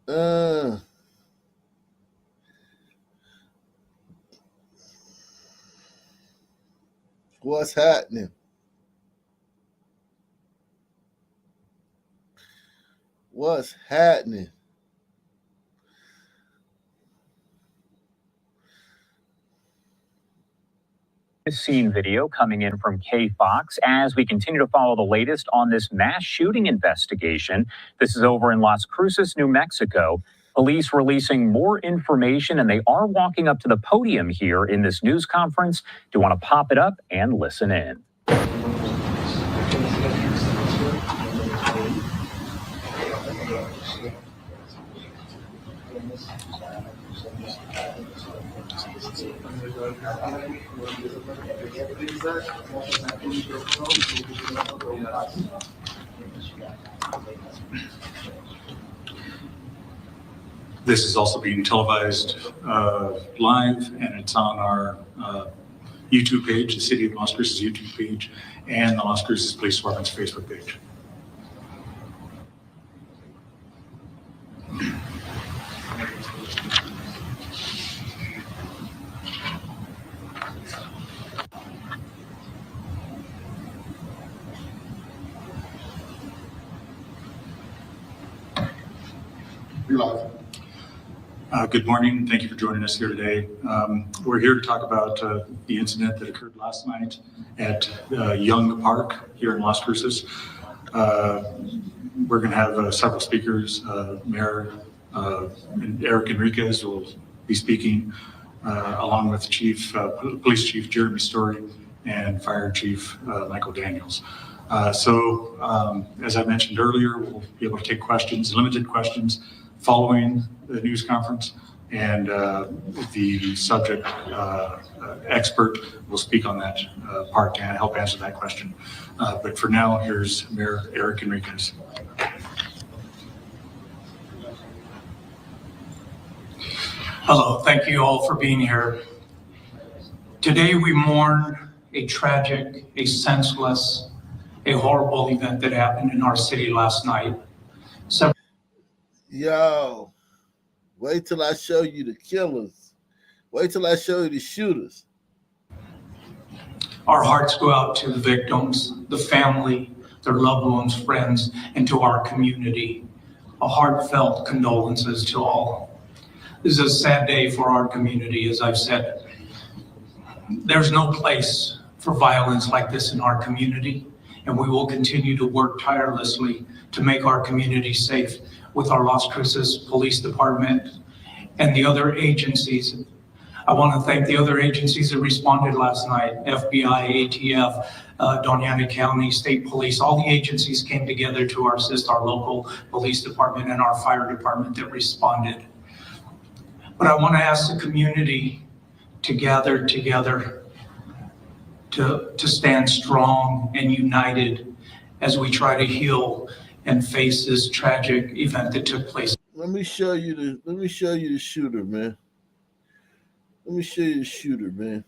Uh, what's happening? What's happening? Scene video coming in from K Fox as we continue to follow the latest on this mass shooting investigation. This is over in Las Cruces, New Mexico. Police releasing more information, and they are walking up to the podium here in this news conference. Do you want to pop it up and listen in? This is also being televised live, and it's on our YouTube page, the City of Las Cruces YouTube page, and the Las Cruces Police Department's Facebook page. Good morning. Thank you for joining us here today. We're here to talk about the incident that occurred last night at Young Park here in Las Cruces. We're going to have several speakers. Mayor Eric Enriquez will be speaking, along with Police Chief Jeremy Story and Fire Chief Michael Daniels. As I mentioned earlier, we'll be able to take questions, limited questions, following the news conference, and the subject expert will speak on that part to help answer that question. But for now, here's Mayor Eric Enriquez. Hello, thank you all for being here. Today we mourn a tragic, a senseless, a horrible event that happened in our city last night. Yo, wait till I show you the killers. Wait till I show you the shooters. Our hearts go out to the victims, the family, their loved ones, friends, and to our community. A heartfelt condolences to all. This is a sad day for our community, as I've said. There's no place for violence like this in our community, and we will continue to work tirelessly to make our community safe with our Las Cruces Police Department and the other agencies. I want to thank the other agencies that responded last night, FBI, ATF, Doña County, State Police. All the agencies came together to assist our local police department and our fire department that responded. But I want to ask the community to gather together, to stand strong and united as we try to heal and face this tragic event that took place. Let me show you the shooter, man. Let me show you the shooter, man.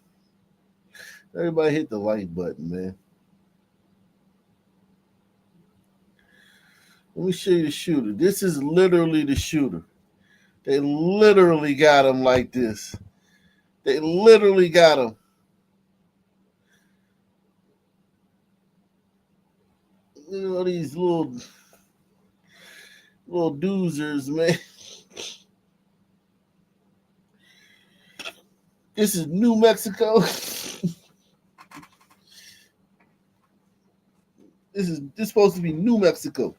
Everybody hit the like button, man. Let me show you the shooter. This is literally the shooter. They literally got him like this. They literally got him. You know, these little doozers, man. This is New Mexico. This supposed to be New Mexico.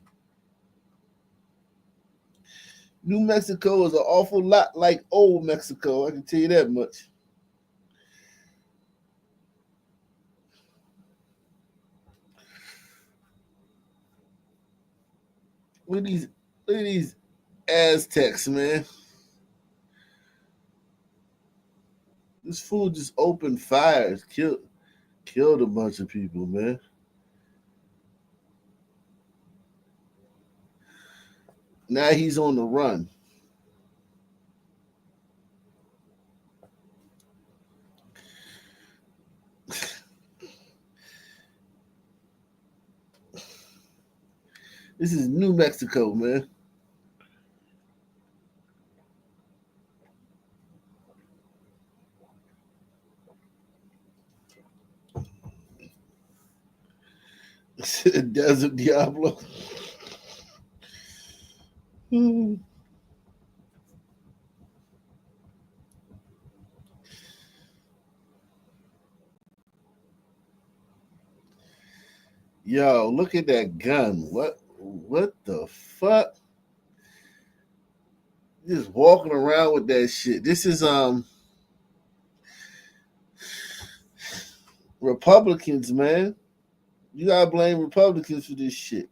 New Mexico is an awful lot like old Mexico. I can tell you that much. Look at these Aztecs, man. This fool just opened fires, killed a bunch of people, man. Now he's on the run. This is New Mexico, man. Desert Diablo. Yo, look at that gun. What the fuck? Just walking around with that shit. This is Republicans, man. You gotta blame Republicans for this shit.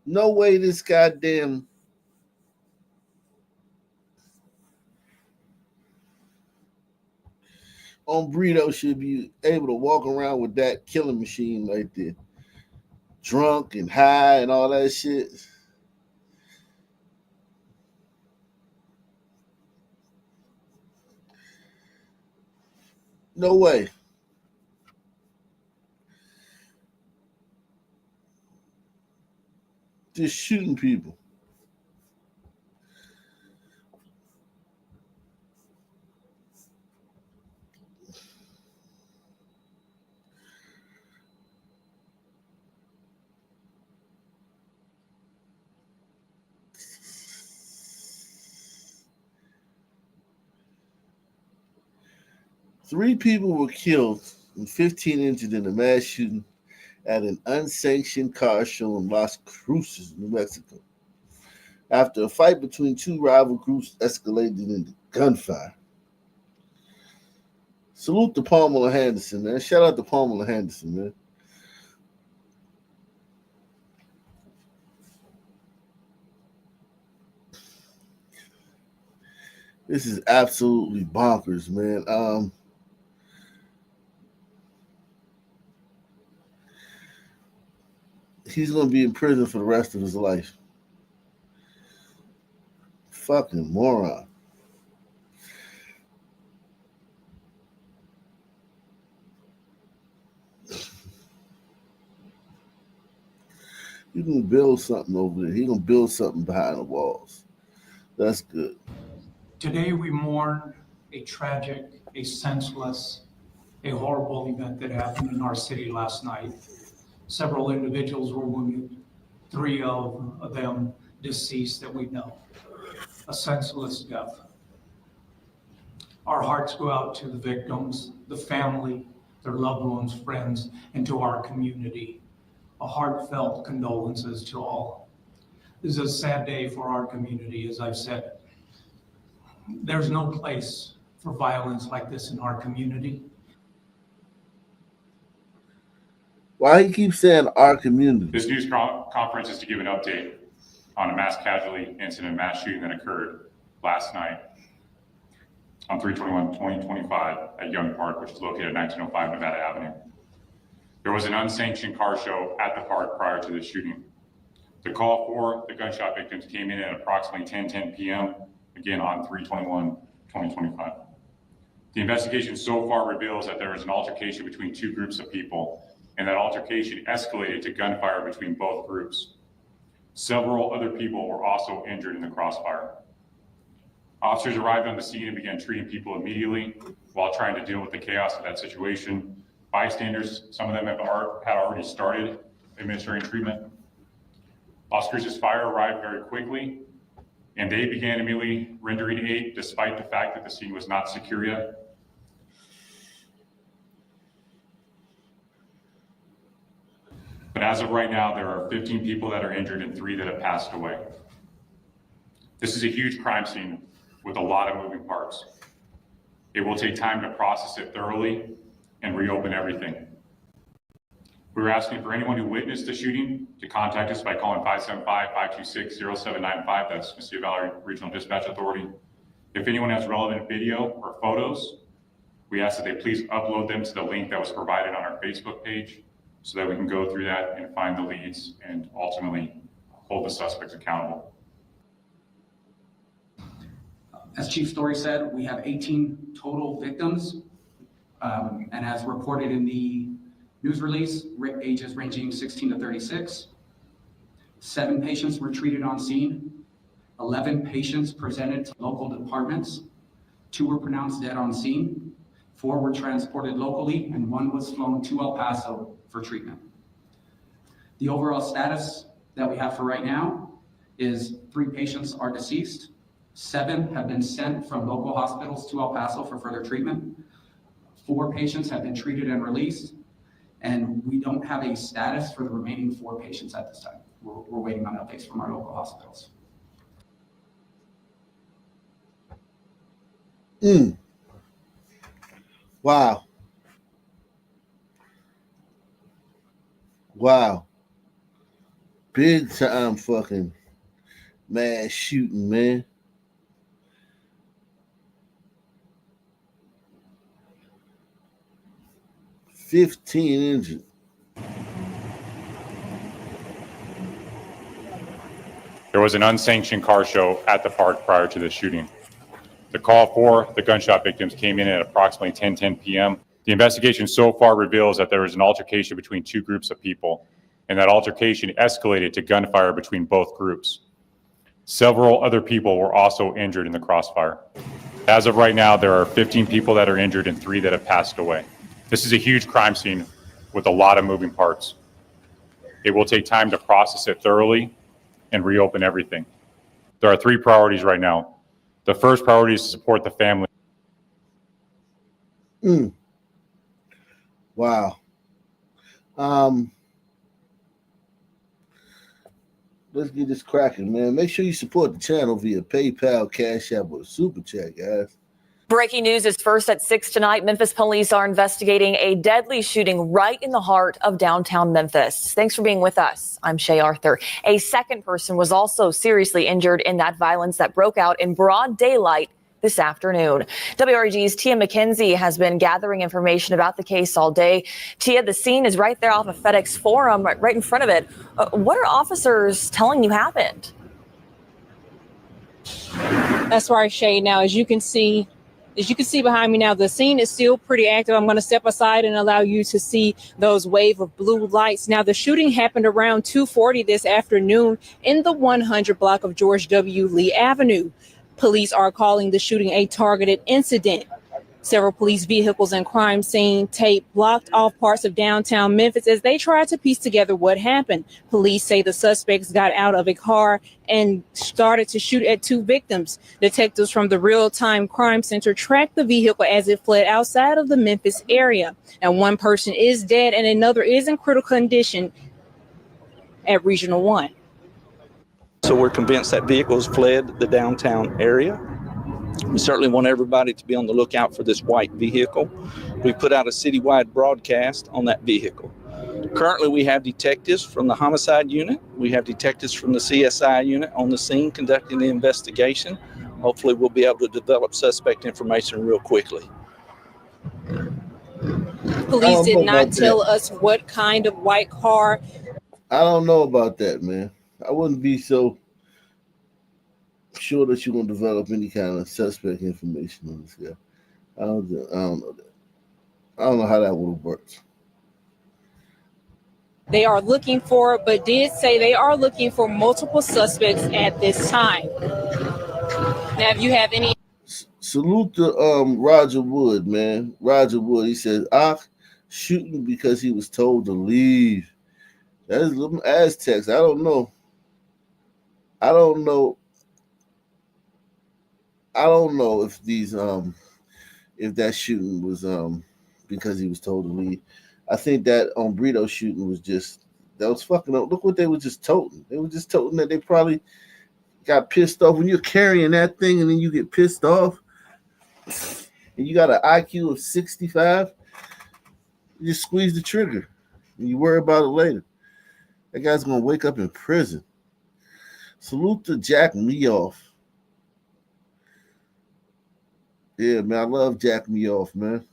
No way this goddamn Burrito should be able to walk around with that killing machine right there. Drunk and high and all that shit. No way. Just shooting people. Three people were killed and 15 injured in a mass shooting at an unsanctioned car show in Las Cruces, New Mexico, after a fight between two rival groups escalated into gunfire. Salute to Pamela Henderson, man. Shout out to Pamela Henderson, man. This is absolutely bonkers, man. He's going to be in prison for the rest of his life. Fucking moron. You can build something over there. He gonna build something behind the walls. That's good. Today we mourn a tragic, a senseless, a horrible event that happened in our city last night. Several individuals were wounded, 3 of them deceased that we know. A senseless death. Our hearts go out to the victims, the family, their loved ones, friends, and to our community. A heartfelt condolences to all. This is a sad day for our community, as I've said. There's no place for violence like this in our community. Why he keeps saying our community? This news conference is to give an update on a mass casualty incident, mass shooting that occurred last night on 3/21/2025 at Young Park, which is located at 1905 Nevada Avenue. There was an unsanctioned car show at the park prior to the shooting. The call for the gunshot victims came in at approximately 10:10 p.m., again on 3/21/2025. The investigation so far reveals that there was an altercation between two groups of people, and that altercation escalated to gunfire between both groups. Several other people were also injured in the crossfire. Officers arrived on the scene and began treating people immediately while trying to deal with the chaos of that situation. Bystanders, some of them had already started administering treatment. Las Cruces Fire arrived very quickly, and they began immediately rendering aid despite the fact that the scene was not secure yet. But as of right now, there are 15 people that are injured and 3 that have passed away. This is a huge crime scene with a lot of moving parts. It will take time to process it thoroughly and reopen everything. We're asking for anyone who witnessed the shooting to contact us by calling 575-526-0795. That's Mississippi Valley Regional Dispatch Authority. If anyone has relevant video or photos, we ask that they please upload them to the link that was provided on our Facebook page so that we can go through that and find the leads and ultimately hold the suspects accountable. As Chief Story said, we have 18 total victims. And as reported in the news release, ages ranging 16 to 36. 7 patients were treated on scene. 11 patients presented to local departments. 2 were pronounced dead on scene. 4 were transported locally, and 1 was flown to El Paso for treatment. The overall status that we have for right now is 3 patients are deceased. 7 have been sent from local hospitals to El Paso for further treatment. 4 patients have been treated and released. And we don't have a status for the remaining 4 patients at this time. We're waiting on updates from our local hospitals. Wow. Wow. Big time fucking mass shooting, man. $15 injured. There was an unsanctioned car show at the park prior to the shooting. The call for the gunshot victims came in at approximately 10:10 p.m. The investigation so far reveals that there was an altercation between 2 groups of people, and that altercation escalated to gunfire between both groups. Several other people were also injured in the crossfire. As of right now, there are 15 people that are injured and 3 that have passed away. This is a huge crime scene with a lot of moving parts. It will take time to process it thoroughly and reopen everything. There are 3 priorities right now. The first priority is to support the family. Wow. Let's get this cracking, man. Make sure you support the channel via PayPal, Cash App, or Super Chat, guys. Breaking news is first at 6 tonight. Memphis police are investigating a deadly shooting right in the heart of downtown Memphis. Thanks for being with us. I'm Shay Arthur. A second person was also seriously injured in that violence that broke out in broad daylight this afternoon. WRG's Tia McKenzie has been gathering information about the case all day. Tia, the scene is right there off of FedEx Forum, right in front of it. What are officers telling you happened? That's right, Shay. Now, as you can see behind me now, the scene is still pretty active. I'm going to step aside and allow you to see those wave of blue lights. Now, the shooting happened around 2:40 this afternoon in the 100 block of George W. Lee Avenue. Police are calling the shooting a targeted incident. Several police vehicles and crime scene tape blocked off parts of downtown Memphis as they tried to piece together what happened. Police say the suspects got out of a car and started to shoot at 2 victims. Detectives from the Real-Time Crime Center tracked the vehicle as it fled outside of the Memphis area. And 1 person is dead and another is in critical condition at Regional 1. So we're convinced that vehicle has fled the downtown area. We certainly want everybody to be on the lookout for this white vehicle. We put out a citywide broadcast on that vehicle. Currently, we have detectives from the homicide unit. We have detectives from the CSI unit on the scene conducting the investigation. Hopefully, we'll be able to develop suspect information real quickly. Police did not tell us what kind of white car. I don't know about that, man. I wouldn't be so sure that you're going to develop any kind of suspect information on this guy. I don't know that. I don't know how that would have worked. They are looking for, but did say they are looking for multiple suspects at this time. Now, if you have any. Salute to Roger Wood, man. Roger Wood, he says, shooting because he was told to leave. That is little Aztecs. I don't know if these if that shooting was because he was told to leave. I think that Brito shooting was just that was fucking up. Look what they were just toting. They were just toting that they probably got pissed off when you're carrying that thing and then you get pissed off and you got an IQ of 65. You just squeeze the trigger and you worry about it later. That guy's gonna wake up in prison. Salute to Jack Meoff. Yeah, man, I love Jack Meoff, man.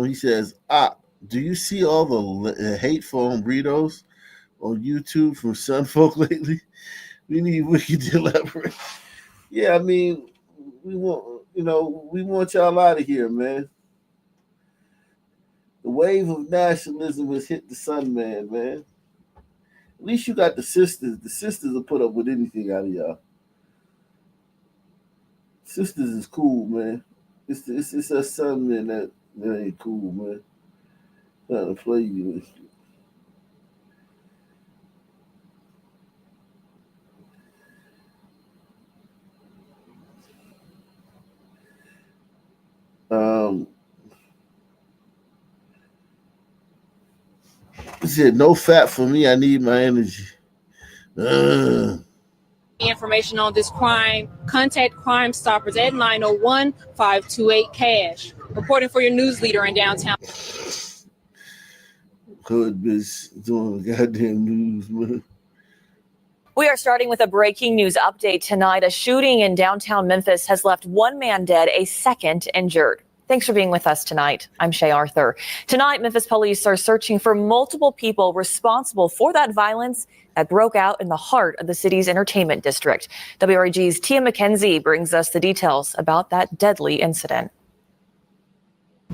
He says, do you see all the hateful hombredos on YouTube from Sun Folk lately? We need Wiki to elaborate. Yeah, I mean, we want y'all out of here, man. The wave of nationalism has hit the Sun Man, man. At least you got the sisters. The sisters will put up with anything out of y'all. Sisters is cool, man. It's that son, man, that ain't cool, man. Trying to play you and shit. He said, no fat for me. I need my energy. Information on this crime, contact Crime Stoppers at 901-528-CASH. Reporting for your news leader in downtown. Hood bitch doing the goddamn news, man. We are starting with a breaking news update tonight. A shooting in downtown Memphis has left one man dead, a second injured. Thanks for being with us tonight. I'm Shay Arthur. Tonight, Memphis police are searching for multiple people responsible for that violence that broke out in the heart of the city's entertainment district. WREG's Tia McKenzie brings us the details about that deadly incident.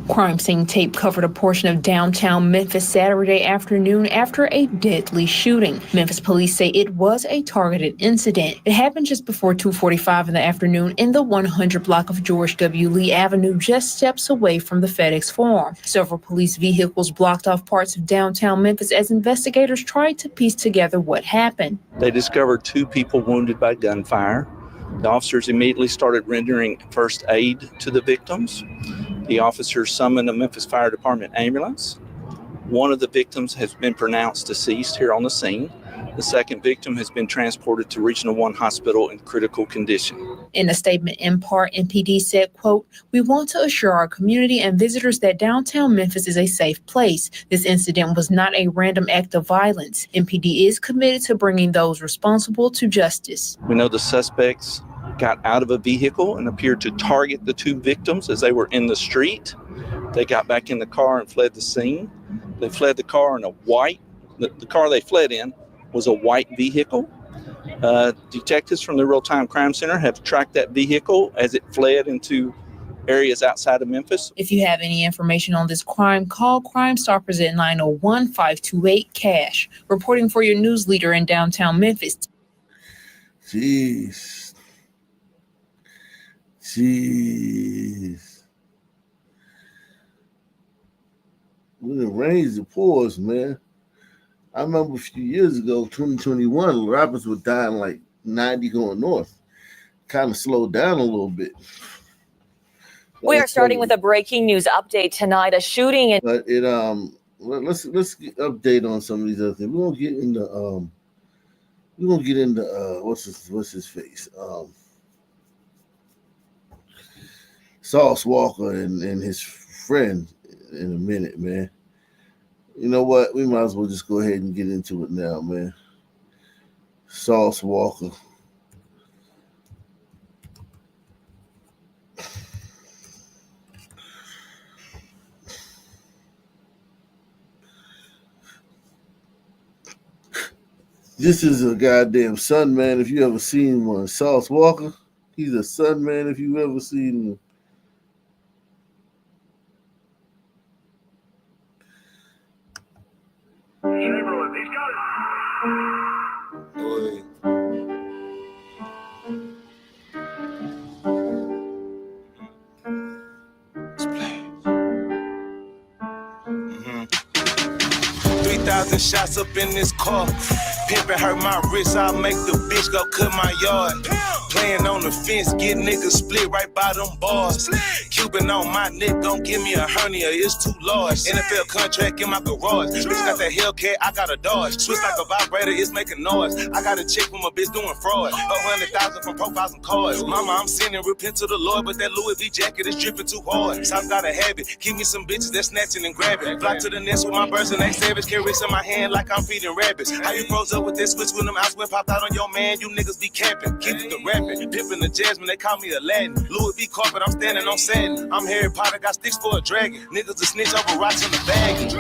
Crime scene tape covered a portion of downtown Memphis Saturday afternoon after a deadly shooting. Memphis police say it was a targeted incident. It happened just before 2:45 in the afternoon in the 100 block of George W. Lee Avenue, just steps away from the FedEx Forum. Several police vehicles blocked off parts of downtown Memphis as investigators tried to piece together what happened. They discovered 2 people wounded by gunfire. The officers immediately started rendering first aid to the victims. The officers summoned a Memphis Fire Department ambulance. One of the victims has been pronounced deceased here on the scene. The second victim has been transported to Regional 1 Hospital in critical condition. In a statement in part, MPD said, quote, "We want to assure our community and visitors that downtown Memphis is a safe place. This incident was not a random act of violence. MPD is committed to bringing those responsible to justice." We know the suspects got out of a vehicle and appeared to target the 2 victims as they were in the street. They got back in the car and fled the scene. They fled the car in the car they fled in was a white vehicle. Detectives from the Real-Time Crime Center have tracked that vehicle as it fled into areas outside of Memphis. If you have any information on this crime, call Crime Stoppers at 901-528-CASH. Reporting for your news leader in downtown Memphis. Jeez. We done raised the pause, man. I remember a few years ago, 2021, rappers were dying like 90 going north. Kind of slowed down a little bit. We are starting with a breaking news update tonight. A shooting in But it let's get update on some of these other things. We're gonna get into what's his face? Sauce Walka and his friend in a minute, man. You know what? We might as well just go ahead and get into it now, man. Sauce Walka. This is a goddamn sun man if you ever seen one. Sauce Walka. He's a sun man if you ever seen him. Shots up in this car. Pimpin' hurt my wrist, I'll make the bitch go cut my yard. Playing on the fence, get niggas split right by them bars. Cuban on my neck, gon' give me a hernia, it's too large. NFL contract in my garage. Bitch got that Hellcat, I got a Dodge. Switch like a vibrator, it's making noise. I got a check from a bitch doing fraud. 100,000 from profiles and cars. Mama, I'm sinning, repent to the Lord, but that Louis V jacket is dripping too hard. South got a habit, give me some bitches that snatching and grabbing. Fly to the nest with my birds and they savage. Carry in my hand like I'm feeding rabbits. How you froze up with this switch when them outs went popped out on your man? You niggas be camping, keep it the rapping. Pimpin' the Jasmine, they call me Aladdin. Louis V carpet, I'm standing on satin. I'm Harry Potter, got sticks for a dragon. Niggas a snitch over rocks in the bag.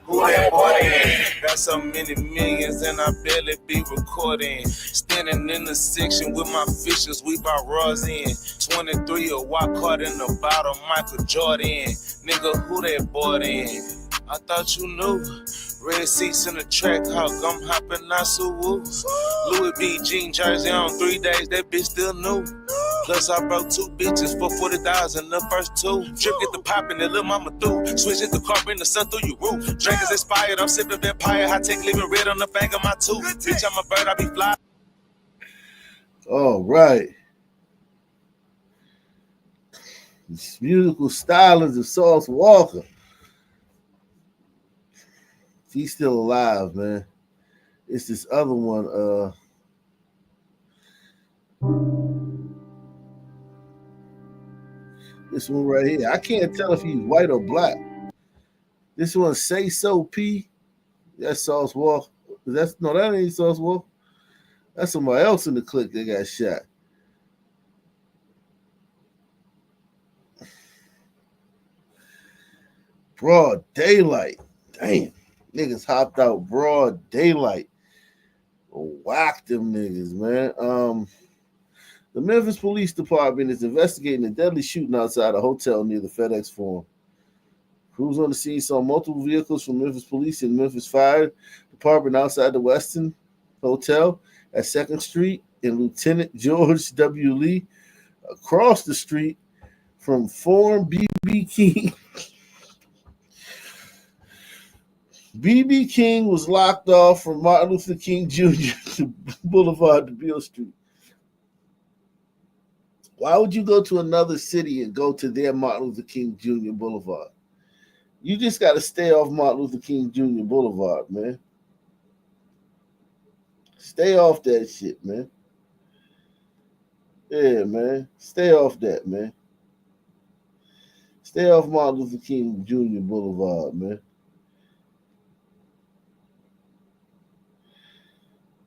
Who that boy is? Got so many millions and I barely be recording. Standing in the section with my fishes, we bout raws in. 23, a walk card in the bottom, Michael Jordan. Nigga, who that boy in? I thought you knew. Red seats in the track, hawk, I'm hopping, not so woo. Louis V jean jersey on 3 days, that bitch still new. Plus, I broke 2 bitches for 40,000 the first 2. Drip get the poppin' and little mama through. Switch hit the car, bring the sun through your roof. Drink is expired, I'm sippin' vampire. High tech, living red on the fang of my tooth. Bitch, I'm a bird, I be fly. All right. This musical stylings of Sauce Walka. He's still alive, man. It's this other one. This one right here. I can't tell if he's white or black. This one, Sayso P. That's Sauce Walka. That ain't Sauce Walka. That's somebody else in the clique that got shot. Broad daylight. Damn. Niggas hopped out broad daylight. Whacked them niggas, man. The Memphis Police Department is investigating a deadly shooting outside a hotel near the FedEx Forum. Crews on the scene saw multiple vehicles from Memphis Police and Memphis Fire Department outside the Westin Hotel at 2nd Street and Lieutenant George W. Lee across the street from Forum B.B. King. B.B. King was locked off from Martin Luther King Jr. to Boulevard to Beale Street. Why would you go to another city and go to their Martin Luther King Jr. Boulevard? You just got to stay off Martin Luther King Jr. Boulevard, man. Stay off that shit, man. Yeah, man. Stay off that, man. Stay off Martin Luther King Jr. Boulevard, man.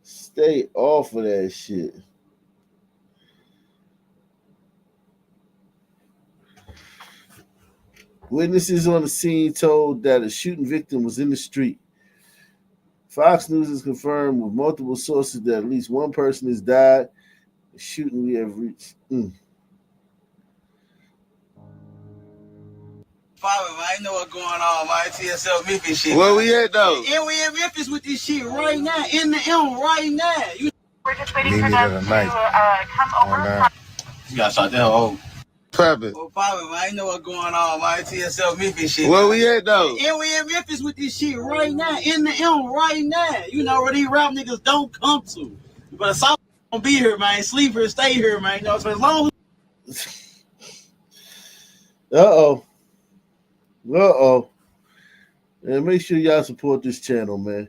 Stay off of that shit. Witnesses on the scene told that a shooting victim was in the street. Fox News has confirmed with multiple sources that at least one person has died. The shooting we have reached. I know what's going on, my TSL Memphis shit. Where we at, though? And we in Memphis with this shit right now, in the M right now. We're just waiting for them to come over. You gotta start that whole. Private. Well, I know what's going on, my TSL Memphis shit. Where we at, though? And we in Memphis with this shit right now, in the M right now. You know where these rap niggas don't come to. But a South gonna be here, man. Sleep here, stay here, man. You know, so as long as And make sure y'all support this channel, man.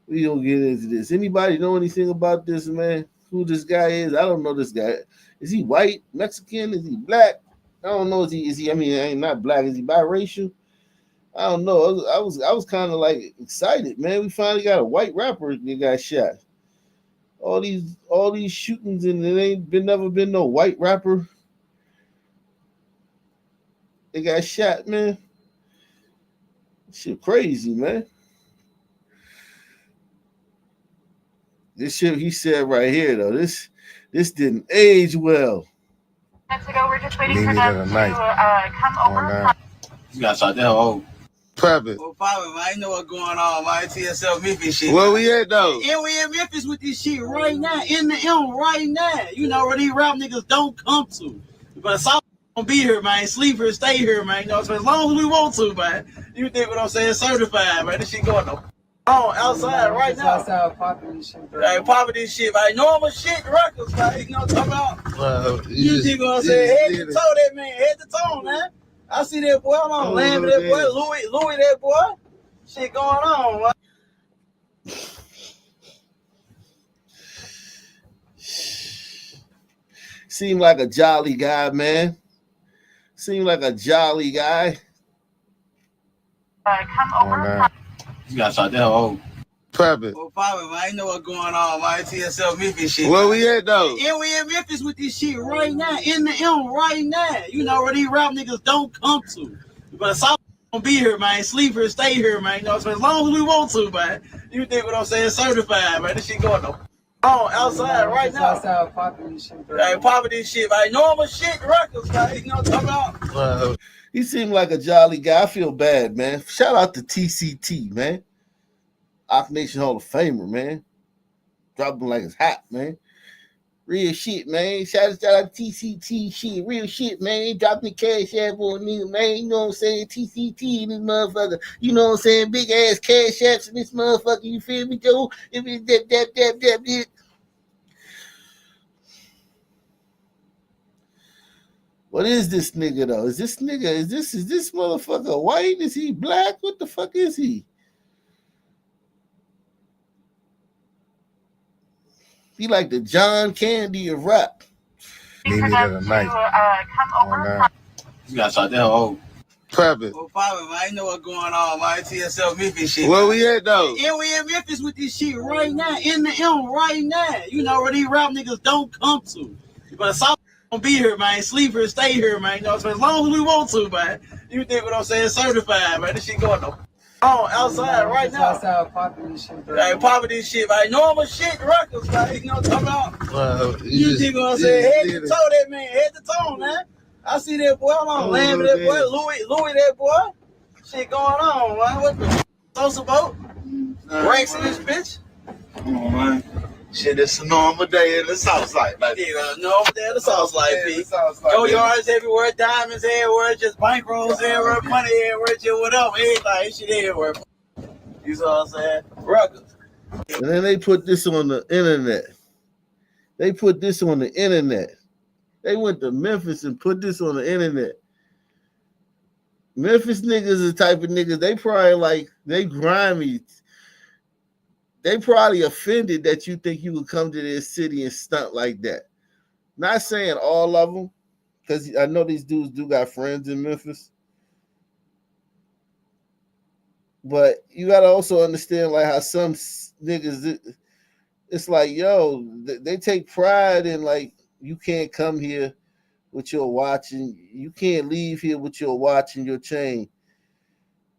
We gonna get into this. Anybody know anything about this, man? Who this guy is? I don't know this guy. Is he white, Mexican? Is he black? I don't know. Is he? I mean, ain't not black. Is he biracial? I don't know. I was kind of like excited, man. We finally got a white rapper that got shot. All these shootings and it ain't never been no white rapper. They got shot, man. Shit crazy, man. This shit he said right here, though, this didn't age well. Mexico, we're just waiting for them to come over. you gotta start that whole. Private. Well, I know what's going on, my TSL Memphis shit. Where we at, though? And we in Memphis with this shit right now, in the M right now. You know where these rap niggas don't come to. But a South gonna be here, man. Sleep here, stay here, man. You know, so as long as we want to, man. You think what I'm saying? Certified, man. This shit going on outside right now. Outside popping this shit. Like popping this shit, like normal shit records, like, you know what I'm talking about? You see what I'm saying? Head to toe that man, head to toe, man. I see that boy, I'm on land with that boy, Louis that boy. Shit going on, man. Seemed like a jolly guy, man. Seemed like a jolly guy. Come over. You gotta start that whole. Private. Well, I know what's going on, my TSL Memphis shit. Where we at, though? And we in Memphis with this shit right now, in the M right now. You know where these rap niggas don't come to. But a South gonna be here, man. Sleep here, stay here, man. You know, so as long as we want to, man. You think what I'm saying? Certified, man. This shit going on outside right now. Outside popping this shit. Like popping this shit, like normal shit records, like, you know what I'm talking about? He seemed like a jolly guy. I feel bad, man. Shout out to TCT, man. Ock Nation Hall of Famer, man. Dropped him like it's hot, man. Real shit, man. Shout out TCT shit. Real shit, man. Dropping the cash app on nigga, man. You know what I'm saying? TCT in this motherfucker. You know what I'm saying? Big ass cash apps in this motherfucker. You feel me, Joe? If it's that. What is this nigga though? Is this motherfucker white? Is he black? What the fuck is he? He like the John Candy of rap. Meet me the night. Come over. You gotta start that whole. Private. Well, probably, man. I know what's going on, man. TSL Memphis shit. Where we at though? Yeah, we in Memphis with this shit right now. In the M right now. You know where these rap niggas don't come to. But South gonna be here, man. Sleep here, stay here, man. You know, so as long as we want to, man. You think what I'm saying? Certified, man. This shit going on outside right now. Outside popping this shit, bro. Hey, popping this shit, man. Normal shit records, man. You know what I'm talking about? You think what I'm saying? Head to toe, that man. Head to toe, man. I see that boy. I'm on land with that boy. Louis, that boy. Shit going on, man. What the Sayso about? Ranks in this bitch. Come on, man. Shit, it's a normal day in the South Side. Like, normal day in the South Side, B. Go yards everywhere, diamonds everywhere, just bankrolls everywhere, money everywhere, just whatever, everything, shit everywhere. You know what I'm saying? Records. And then they put this on the internet. They went to Memphis and put this on the internet. Memphis niggas is the type of niggas, they probably like, they grimy. They probably offended that you think you would come to their city and stunt like that. Not saying all of them, because I know these dudes do got friends in Memphis. But you got to also understand like how some niggas, it's like, yo, they take pride in like, you can't come here with your watch and you can't leave here with your watch and your chain,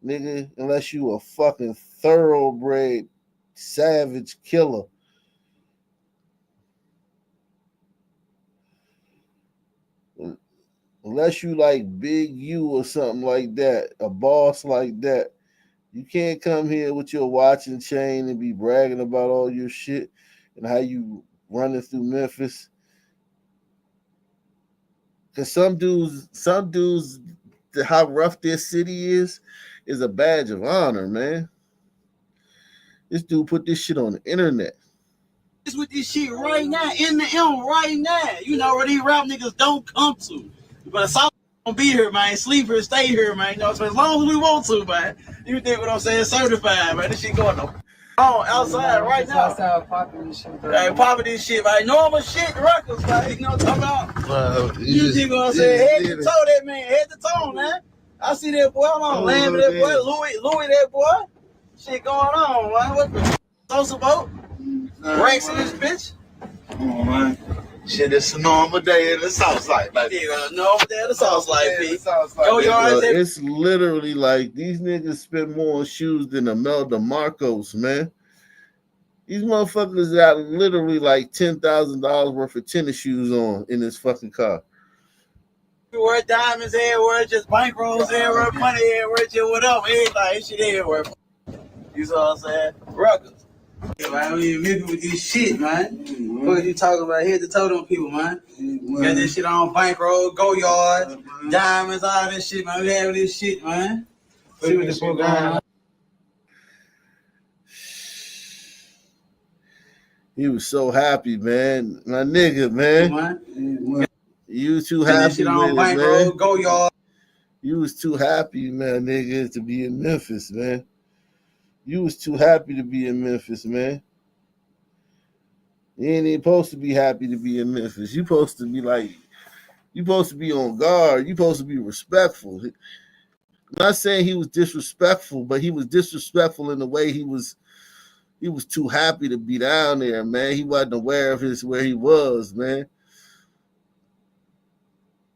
nigga, unless you a fucking thoroughbred savage killer. Unless you like Big U or something like that, a boss like that, you can't come here with your watch and chain and be bragging about all your shit and how you running through Memphis. Cause some dudes, how rough their city is a badge of honor, man. This dude put this shit on the internet. With this shit right now, in the M right now. You know where these rap niggas don't come to. But South gonna be here, man. Sleep here, stay here, man. You know, so as long as we want to, man. You think what I'm saying? Certified, man. This shit going on outside right now. Outside popping this shit, bro. Hey, popping this shit, man. Normal shit records, man. You know what I'm talking about? You think what I'm saying? Head to toe, that man. Head to toe, man. I see that boy. I'm on land with that boy. Louis, that boy. Shit going on, man. What the Sayso about? Ranks in this bitch. come on, man. Shit, it's a normal day in the South Side. Like, normal day in the South Side, B. Go yards. It's literally like these niggas spend more on shoes than Imelda Marcos, man. These motherfuckers got literally like $10,000 worth of tennis shoes on in this fucking car. Everywhere, diamonds everywhere, just bankrolls everywhere, money everywhere, just whatever, everything, shit everywhere. You know what I'm saying? Records. Yeah, man, we in Memphis with this shit, man. What you talking about? Head to toe them people, man. Got this shit on bankroll, go yard, diamonds, all this shit, man. We having this shit, man. See what the fuck going on. He was so happy, man. My nigga, man. You was too happy shit with on it, bankroll, man. go yard. You was too happy, man, nigga, to be in Memphis, man. You was too happy to be in Memphis, man. You ain't even supposed to be happy to be in Memphis. You supposed to be like, you supposed to be on guard. You supposed to be respectful. I'm not saying he was disrespectful, but he was disrespectful in the way he was too happy to be down there, man. He wasn't aware of where he was, man.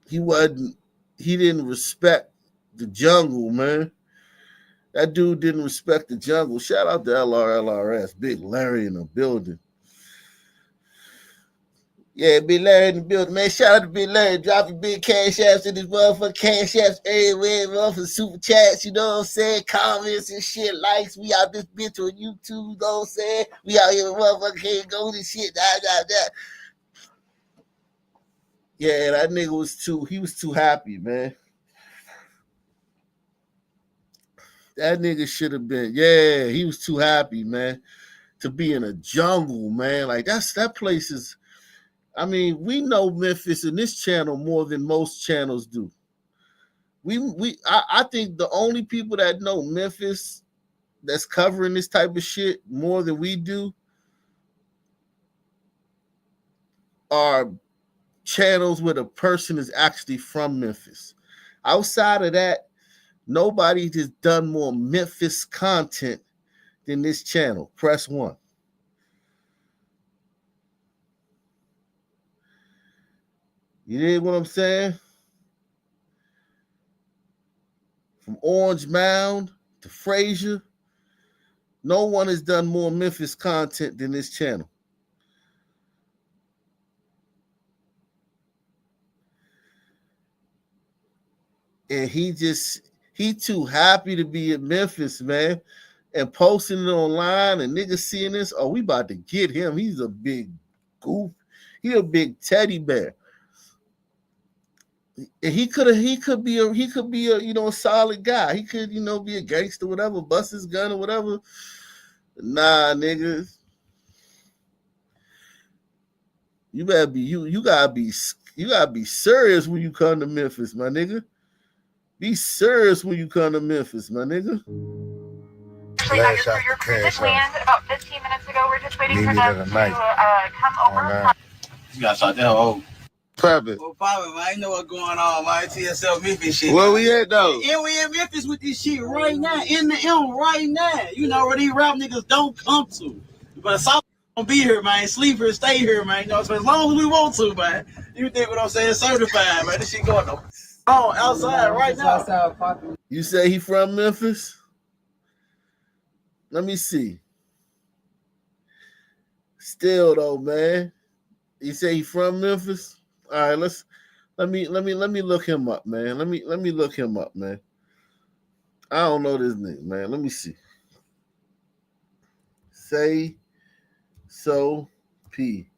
He didn't respect the jungle, man. That dude didn't respect the jungle. Shout out to LRS, Big Larry in the building. Yeah, Big Larry in the building, man. Shout out to Big Larry, dropping big cash apps in his motherfucking cash apps everywhere, motherfucking super chats, you know what I'm saying? Comments and shit, likes. We out this bitch on YouTube, you know what I'm saying? We out here, motherfucking can't go this shit, Yeah, that nigga he was too happy, man. That nigga should have been, yeah, he was too happy, man, to be in a jungle, man. Like that place is, I mean, we know Memphis in this channel more than most channels do. I think the only people that know Memphis that's covering this type of shit more than we do are channels where the person is actually from Memphis. Outside of that, nobody has done more Memphis content than this channel. Press 1. You dig what I'm saying? From Orange Mound to Frazier, no one has done more Memphis content than this channel. And he too happy to be in Memphis, man, and posting it online, and niggas seeing this. Oh, we about to get him. He's a big goof. He a big teddy bear. And he could be a a solid guy. He could be a gangster, whatever, bust his gun or whatever. Nah, niggas. You gotta be serious when you come to Memphis, my nigga. Be serious when you come to Memphis, my nigga. Actually, I just for your cruise land about 15 minutes ago. We're just waiting for them to come over. You gotta start that whole Private. well, probably, man. I know what's going on, man. TSL Memphis shit. Where we at, though? And we in Memphis with this shit right now. In the M right now. You know where these rap niggas don't come to. But Sayso gonna be here, man. Sleep here, stay here, man. You know, so as long as we want to, man. You think what I'm saying? Certified, man. This shit going on outside right now. You say he from Memphis? Let me see. Still though, man. You say he from Memphis? All right, let me look him up, man. Let me look him up, man. I don't know this nigga, man. Let me see. Sayso P.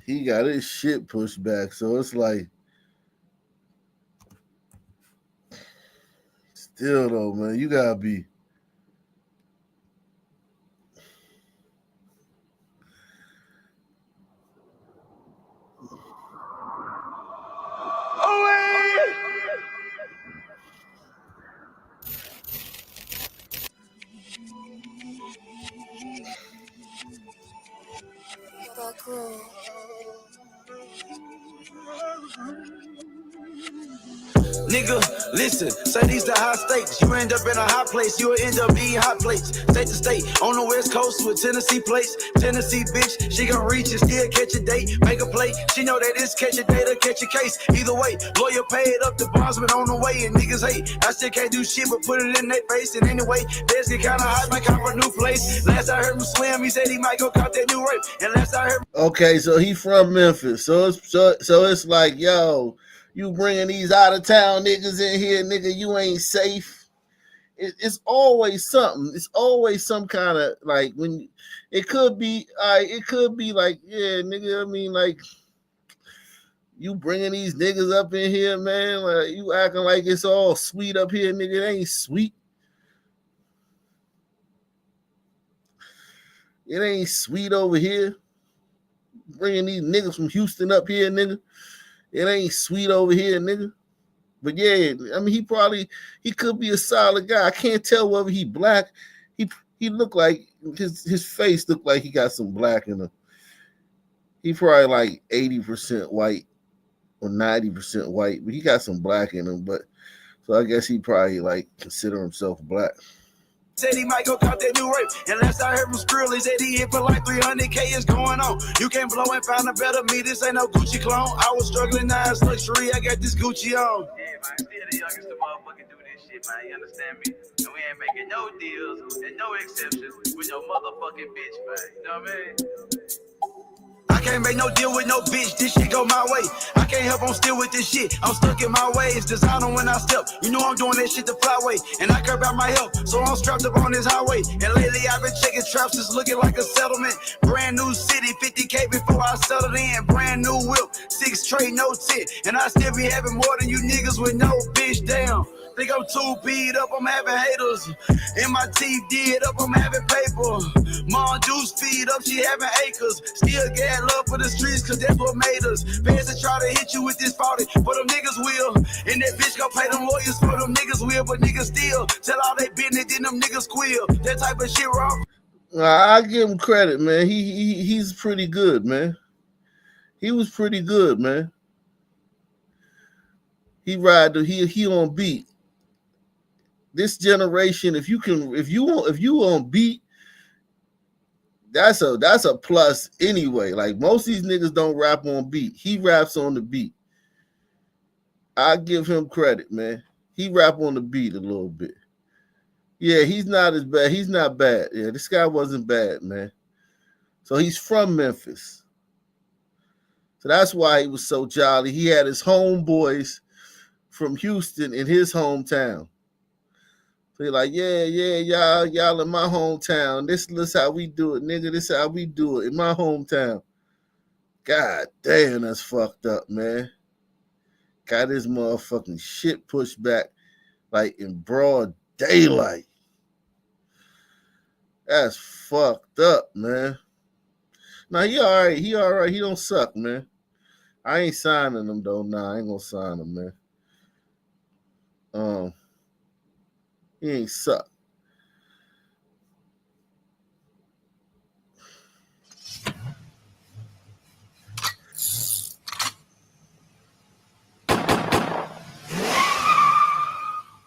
He got his shit pushed back, so it's like still though, man, you gotta be. Nigga, listen, say these the high stakes. You end up in a high place, you'll end up eating hot plates. State to state, on the west coast with Tennessee plates. Tennessee bitch, she gon' reach and still catch a date. Make a play, she know that it's catch a date or catch a case. Either way, lawyer paid up the bondsman on the way. And niggas hate, I still can't do shit but put it in their face. And anyway, there's get kinda hot, might cop a new place. Last I heard him slam, he said he might go cop that new rape. And last I heard. Okay, so he from Memphis. So it's like, yo, you bringing these out of town niggas in here, nigga, you ain't safe. It's always something. It's always some kind of like when it could be like, yeah, nigga. I mean, like you bringing these niggas up in here, man. Like you acting like it's all sweet up here, nigga. It ain't sweet. It ain't sweet over here. Bringing these niggas from Houston up here, nigga. It ain't sweet over here, nigga. But yeah, I mean, he could be a solid guy. I can't tell whether he black. He looked like his face looked like he got some black in him. He probably like 80% white or 90% white, but he got some black in him. But so I guess he probably like consider himself black. Said he might go cop that new rape. And last I heard from Skrill, he said he hit for like 300K is going on. You can't blow and find a better me. This ain't no Gucci clone. I was struggling, now it's luxury. I got this Gucci on. Yeah, man, still the youngest motherfucker do this shit, man. You understand me? And we ain't making no deals and no exceptions with no motherfucking bitch, man. You know what I mean? I can't make no deal with no bitch, this shit go my way. I can't help, I'm still with this shit. I'm stuck in my ways, designer when I step. You know I'm doing that shit the flyway. And I care about my health, so I'm strapped up on this highway. And lately I've been checking traps, it's looking like a settlement. Brand new city, 50K before I settled in. Brand new whip, 6 straight, no tit. And I still be having more than you niggas with no bitch, damn. Think I'm too beat up, I'm having haters. And my teeth did up, I'm having paper. Mom juice feed up, she having acres. Still get love for the streets, cause that's what made us. Fans that try to hit you with this 40, but them niggas will. And that bitch gon' pay them lawyers for them niggas will. But niggas still tell all they business, then them niggas squeal. That type of shit wrong. I give him credit, man. He's pretty good, man. He was pretty good, man. He on beat. This generation, if you on beat, that's a plus anyway. Like most of these niggas don't rap on beat. He raps on the beat. I give him credit, man. He rap on the beat a little bit. Yeah, he's not as bad. He's not bad. Yeah, this guy wasn't bad, man. So he's from Memphis. So that's why he was so jolly. He had his homeboys from Houston in his hometown. So he's like, yeah, y'all in my hometown. This how we do it, nigga. This how we do it in my hometown. God damn, that's fucked up, man. Got his motherfucking shit pushed back like in broad daylight. That's fucked up, man. Now he all right. He all right. He don't suck, man. I ain't signing him though. Nah, I ain't gonna sign him, man. He ain't suck.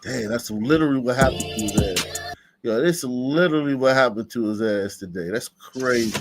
Damn, that's literally what happened to his ass. Yo, this is literally what happened to his ass today. That's crazy.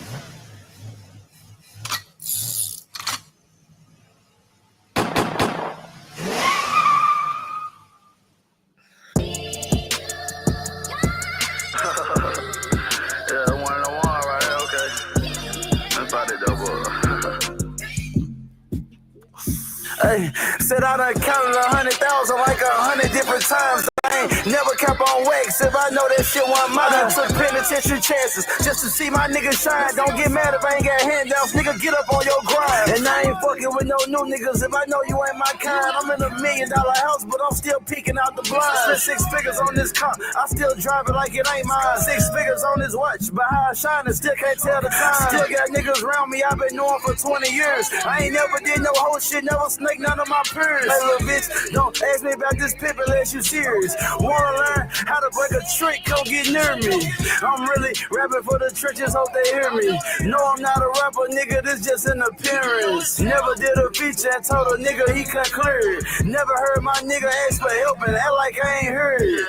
Hey, said I done counted 100,000 like 100 different times. I ain't never kept on wax if I know that shit wasn't mine. I took penitentiary chances just to see my niggas shine. Don't get mad if I ain't got handouts, nigga, get up on your grind. And I ain't fucking with no new niggas if I know you ain't my kind. I'm in $1 million house, but I'm still peeking out the blind. Spent 6 figures on this car, I still drive it like it ain't mine. 6 figures on this watch, but how I shine and still can't tell the time. Still got niggas around me, I've been knowing for 20 years. I ain't never did no whole shit, never snake none of my peers. Hey little bitch, don't ask me about this pimp unless you serious. Wanna learn how to break a trick, come get near me. I'm really rapping for the trenches, hope they hear me. No, I'm not a rapper, nigga, this just an appearance. Never did a feature and told a nigga he couldn't clear it. Never heard my nigga ask for help and act like I ain't heard it.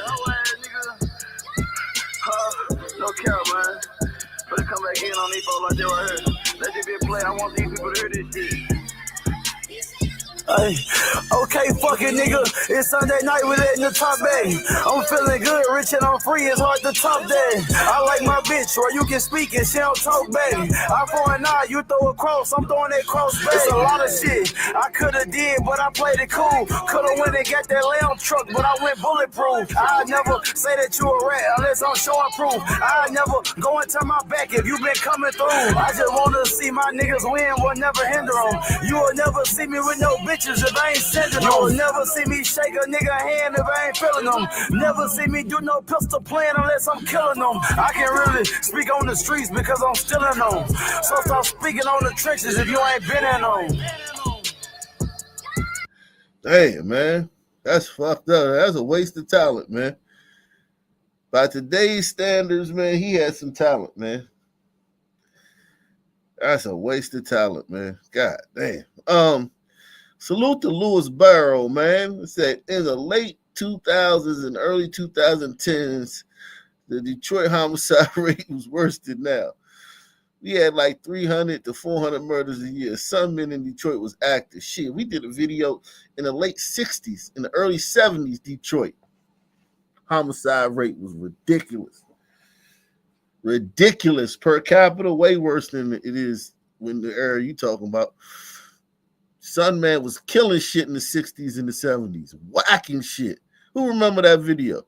No cap, man. Better come back in on these folks like they right here. Let this be a play, I want these people to hear this shit. Ay, okay, fuck it, nigga. It's Sunday night, we letting the top back. I'm feeling good, rich and I'm free, it's hard to top that. I like my bitch, or you can speak and she don't talk back. I for an eye, you throw a cross, I'm throwing that cross back. It's a lot of shit I coulda did, but I played it cool. Coulda went and got that lamb truck, but I went bulletproof. I never say that you a rat unless I'm showing proof. I never go and turn my back if you been coming through. I just wanna see my niggas win, will never hinder them. You will never see me with no bitch if I ain't sending them. You'll never see me shake a nigga hand if I ain't feeling them. Never see me do no pistol playing unless I'm killing them. I can really speak on the streets because I'm still in them. So stop speaking on the trenches if you ain't been in them. Damn, man. That's fucked up. That's a waste of talent, man. By today's standards, man, he had some talent, man. That's a waste of talent, man. God damn. Salute to Louis Barrow, man. It said in the late 2000s and early 2010s, the Detroit homicide rate was worse than now. We had like 300 to 400 murders a year. Some men in Detroit was active. Shit, we did a video in the late 60s, in the early 70s, Detroit. Homicide rate was ridiculous. Ridiculous per capita, way worse than it is when the era you talking about. Son Man was killing shit in the 60s and the 70s, whacking shit. Who remember that video?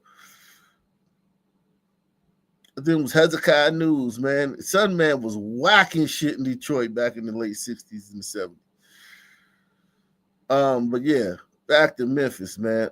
I think it was Hezekiah News, man. Son Man was whacking shit in Detroit back in the late 60s and the 70s. But yeah, back to Memphis, man.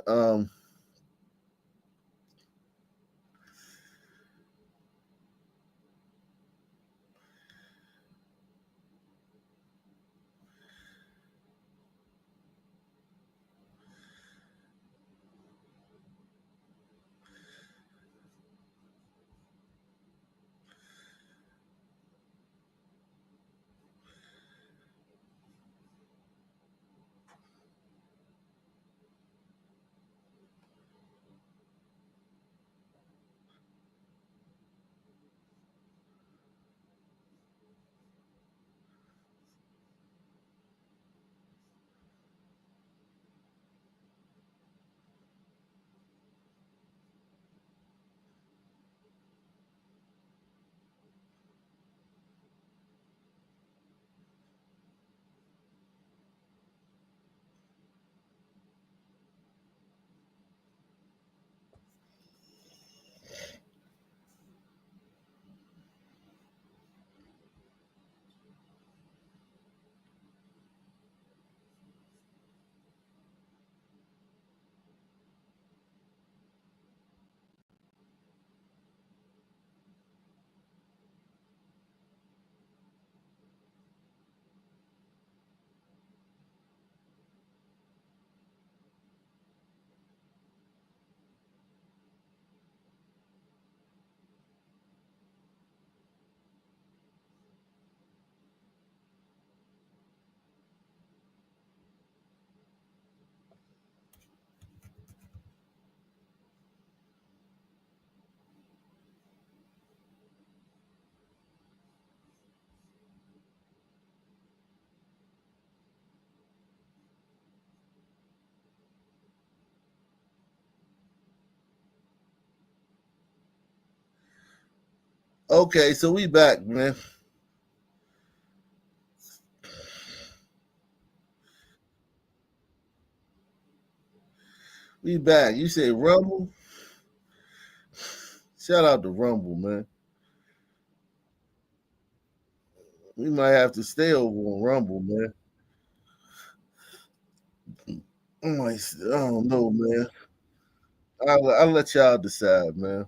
Okay, so we back, man. We back. You say Rumble? Shout out to Rumble, man. We might have to stay over on Rumble, man. I don't know, man. I'll let y'all decide, man.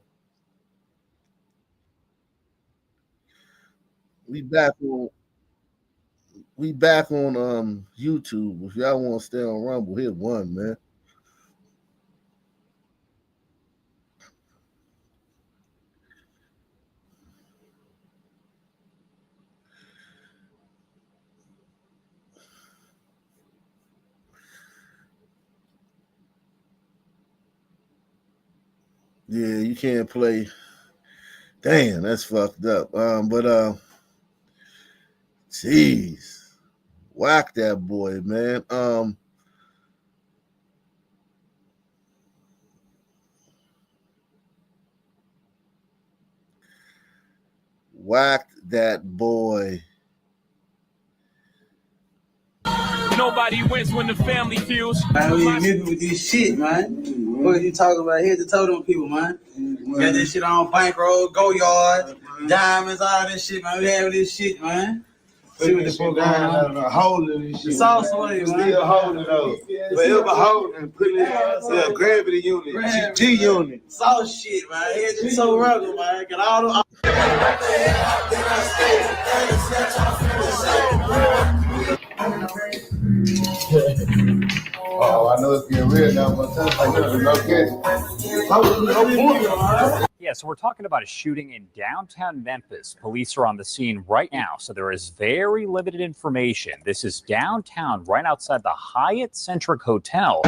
We back on YouTube. If y'all want to stay on Rumble, hit one, man. Yeah, you can't play. Damn, that's fucked up. Jeez, whack that boy, man. Whacked that boy. Nobody wins when the family feels. Man, we ain't nigga with this shit, man. What you talking about? Head to toe them people, man. Got this shit on bankroll, go yard, diamonds, all this shit, man. We have this shit, man. See what the fuck going on. Holding this shit. It's all sweet, man. Still holding those. Forever holding, putting it gravity unit, G unit. It's all shit, man. Head to toe rugged, man. Got all the. Oh, I know it's getting real now, but Yeah, so we're talking about a shooting in downtown Memphis. Police are on the scene right now, so there is very limited information. This is downtown, right outside the Hyatt Centric Hotel.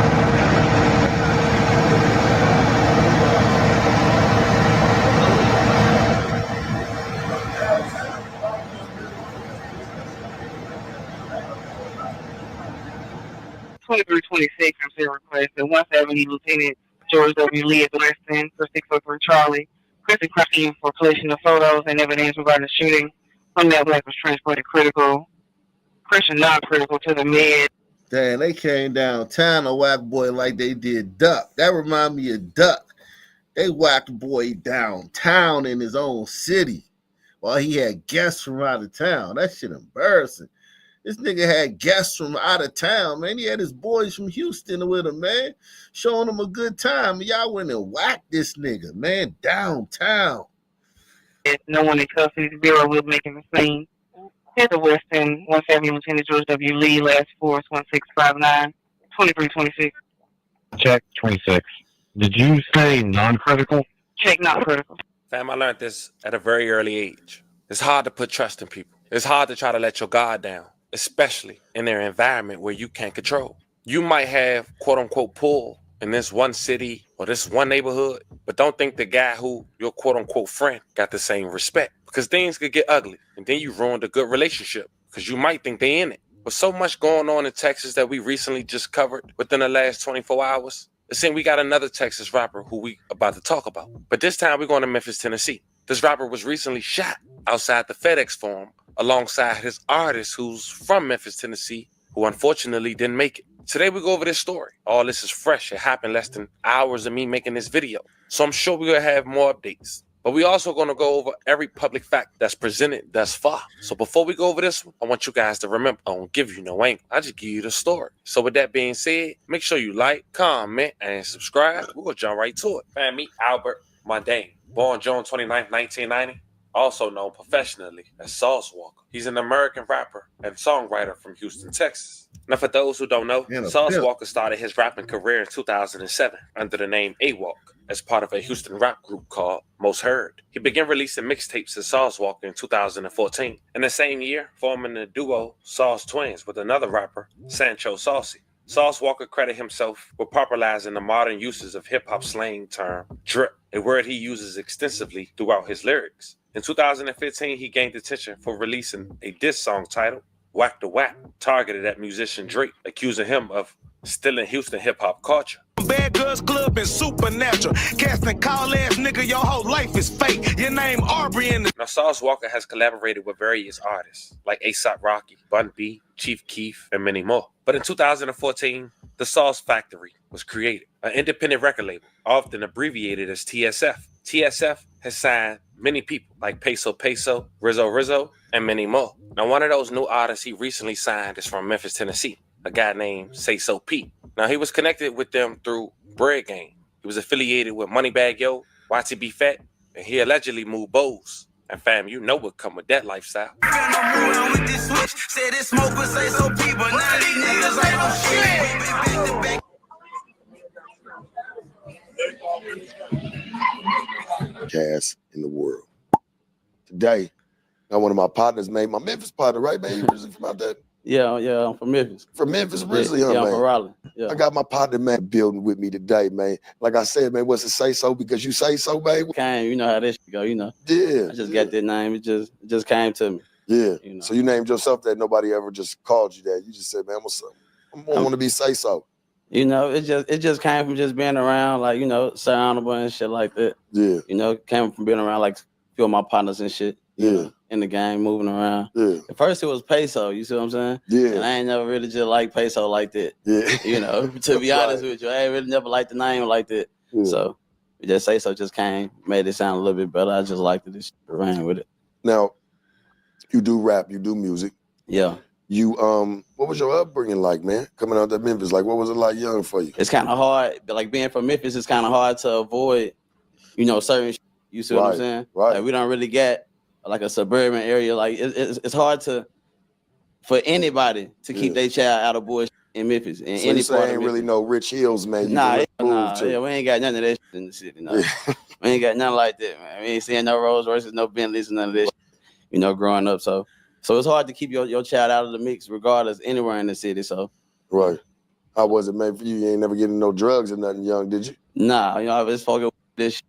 (2326) I'm still requesting 1st Avenue Lieutenant George W. Lee at Weston for 603 Charlie. Kristen Crockett for collection of photos and evidence regarding the shooting. From that black was transported critical. pressure not critical to the men. Damn, they came downtown a whack boy like they did Duck. That remind me of Duck. They whacked boy downtown in his own city while he had guests from out of town. That shit embarrassing. This nigga had guests from out of town, man. He had his boys from Houston with him, man, showing him a good time. Y'all went and whacked this nigga, man, downtown. No one in custody. The Bureau will make a scene. Head to Weston, 170 Lieutenant George W. Lee, last force 1659, 2326. Check 26. Did you say non-critical? Check not critical. Fam, I learned this at a very early age. It's hard to put trust in people. It's hard to try to let your guard down, especially in their environment where you can't control. You might have quote unquote pull in this one city or this one neighborhood, but don't think the guy who your quote unquote friend got the same respect, because things could get ugly and then you ruined a good relationship because you might think they in it. With so much going on in Texas that we recently just covered within the last 24 hours, it seems we got another Texas rapper who we about to talk about. But this time we're going to Memphis, Tennessee. This rapper was recently shot outside the FedEx Forum alongside his artist who's from Memphis, Tennessee, who unfortunately didn't make it. Today we go over this story. All this is fresh. It happened less than hours of me making this video. So I'm sure we're going to have more updates. But we also going to go over every public fact that's presented thus far. So before we go over this one, I want you guys to remember, I don't give you no angle. I just give you the story. So with that being said, make sure you like, comment, and subscribe. We're going to jump right to it. Man, meet Albert Mundane. Born June 29th, 1990. Also known professionally as Sauce Walka. He's an American rapper and songwriter from Houston, Texas. Now, for those who don't know, Sauce Walka started his rapping career in 2007 under the name A-Walk as part of a Houston rap group called Most Heard. He began releasing mixtapes as Sauce Walka in 2014. In the same year, forming the duo Sauce Twins with another rapper, Sancho Saucy. Sauce Walka credited himself with popularizing the modern uses of hip-hop slang term drip, a word he uses extensively throughout his lyrics. In 2015, he gained attention for releasing a diss song titled Whack the Whack, targeted at musician Drake, accusing him of stealing Houston hip-hop culture. Bad Girls Club and Supernatural. Casting call ass nigga, your whole life is fake. Your name Aubrey in the... Now, Sauce Walka has collaborated with various artists like A$AP Rocky, Bun B, Chief Keef, and many more. But in 2014, the Sauce Factory was created, an independent record label, often abbreviated as TSF. TSF has signed many people like Peso Peso, Rizzo, and many more. Now, one of those new artists he recently signed is from Memphis, Tennessee, a guy named Sayso P. Now, he was connected with them through Bread Game. He was affiliated with Moneybagg Yo, YTB Fat, and he allegedly moved Bose. And fam, you know what come with that lifestyle. Cast in the world. Today, now one of my partners, man, my Memphis partner, right, man? You originally from out there? Yeah, I'm from Memphis. From Memphis originally, huh, yeah, man? I'm from Raleigh. Yeah. I got my partner, man, building with me today, man. Like I said, man, what's it say so? Because you say so, man. Came, you know how this go, you know. Yeah. I just got that name. It just came to me. Yeah. You know. So you named yourself that. Nobody ever just called you that. You just said, man, what's up? I want to be say so. You know, it just came from just being around, like, you know, surroundable and shit like that. Yeah. You know, came from being around like a few of my partners and shit. Yeah. You know, in the game, moving around. Yeah. At first it was Peso, you see what I'm saying? Yeah. And I ain't never really just liked Peso like that. Yeah. You know, to be honest with you, I ain't really never liked the name like that. Yeah. So just Sayso just came, made it sound a little bit better. I just liked it, just ran with it. Now, you do rap, you do music. Yeah. You what was your upbringing like, man? Coming out to Memphis, like what was it like young for you? It's kind of hard, like being from Memphis, it's kind of hard to avoid, you know, certain. You see what I'm saying? Right. Like we don't really get like a suburban area. Like it's hard for anybody to keep their child out of bullshit in Memphis. In So any you say part ain't of really no Rich Hills, man. You Nah, really yeah, we ain't got none of that shit in the city. No. We ain't got nothing like that, man. We ain't seeing no Rolls Royces, no Bentleys, none of that shit, you know, growing up. So it's hard to keep your child out of the mix regardless anywhere in the city. So right. How was it, man, for you? You ain't never getting no drugs or nothing young, did you? Nah, you know, I was fucking with this shit.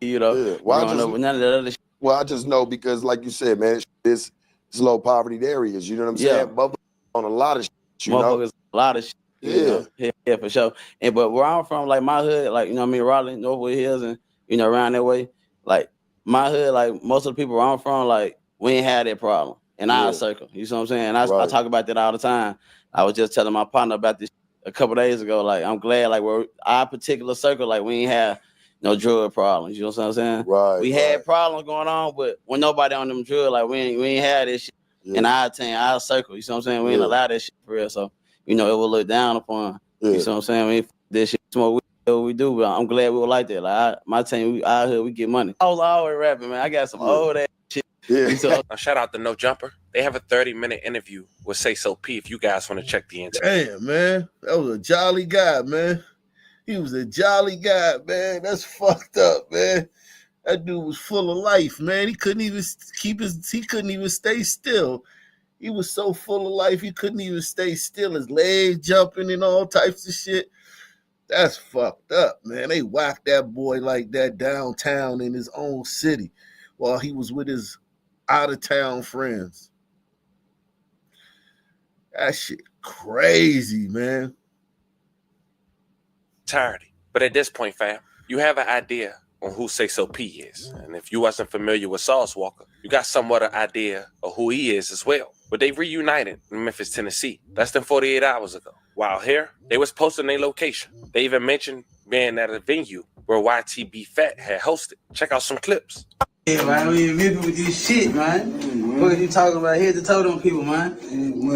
You know, Well, growing up with none of that other shit. Well, I just know because, like you said, man, it's low poverty areas. You know what I'm saying? Motherfuckers on a lot of shit. You know? Motherfuckers, a lot of shit. You know? Yeah, for sure. But where I'm from, like my hood, like, you know what I mean, Raleigh, Northwood Hills, and, you know, around that way, like my hood, like most of the people where I'm from, like, we ain't had that problem. in our circle. You see what I'm saying? And I talk about that all the time. I was just telling my partner about this a couple days ago. Like, I'm glad, like, we're our particular circle, like, we ain't have no drug problems. You know what I'm saying? Right. We had problems going on, but when nobody on them drugs, like, we ain't had this shit in our team, our circle. You see what I'm saying? We ain't allowed that shit for real. So, you know, it will look down upon. You see what I'm saying? We ain't this shit smoke. We do, but I'm glad we were like that. Like, my team, we out here, we get money. I was always rapping, man. I got some old ass shit. Yeah. Shout out to No Jumper. They have a 30-minute interview with Sayso P if you guys want to check the interview. Damn, man. That was a jolly guy, man. He was a jolly guy, man. That's fucked up, man. That dude was full of life, man. He couldn't even stay still. He was so full of life, he couldn't even stay still. His legs jumping and all types of shit. That's fucked up, man. They whacked that boy like that downtown in his own city while he was with his out-of-town friends. That shit crazy, man. Entirety. But at this point, fam, you have an idea on who Sayso P is. And if you wasn't familiar with Sauce Walka, you got somewhat an idea of who he is as well. But they reunited in Memphis, Tennessee, less than 48 hours ago. While here, they was posting their location. They even mentioned being at a venue where YTB Fat had hosted. Check out some clips. Yeah, man, we in Memphis with this shit, man. What are you talking about? Head to toe them people, man.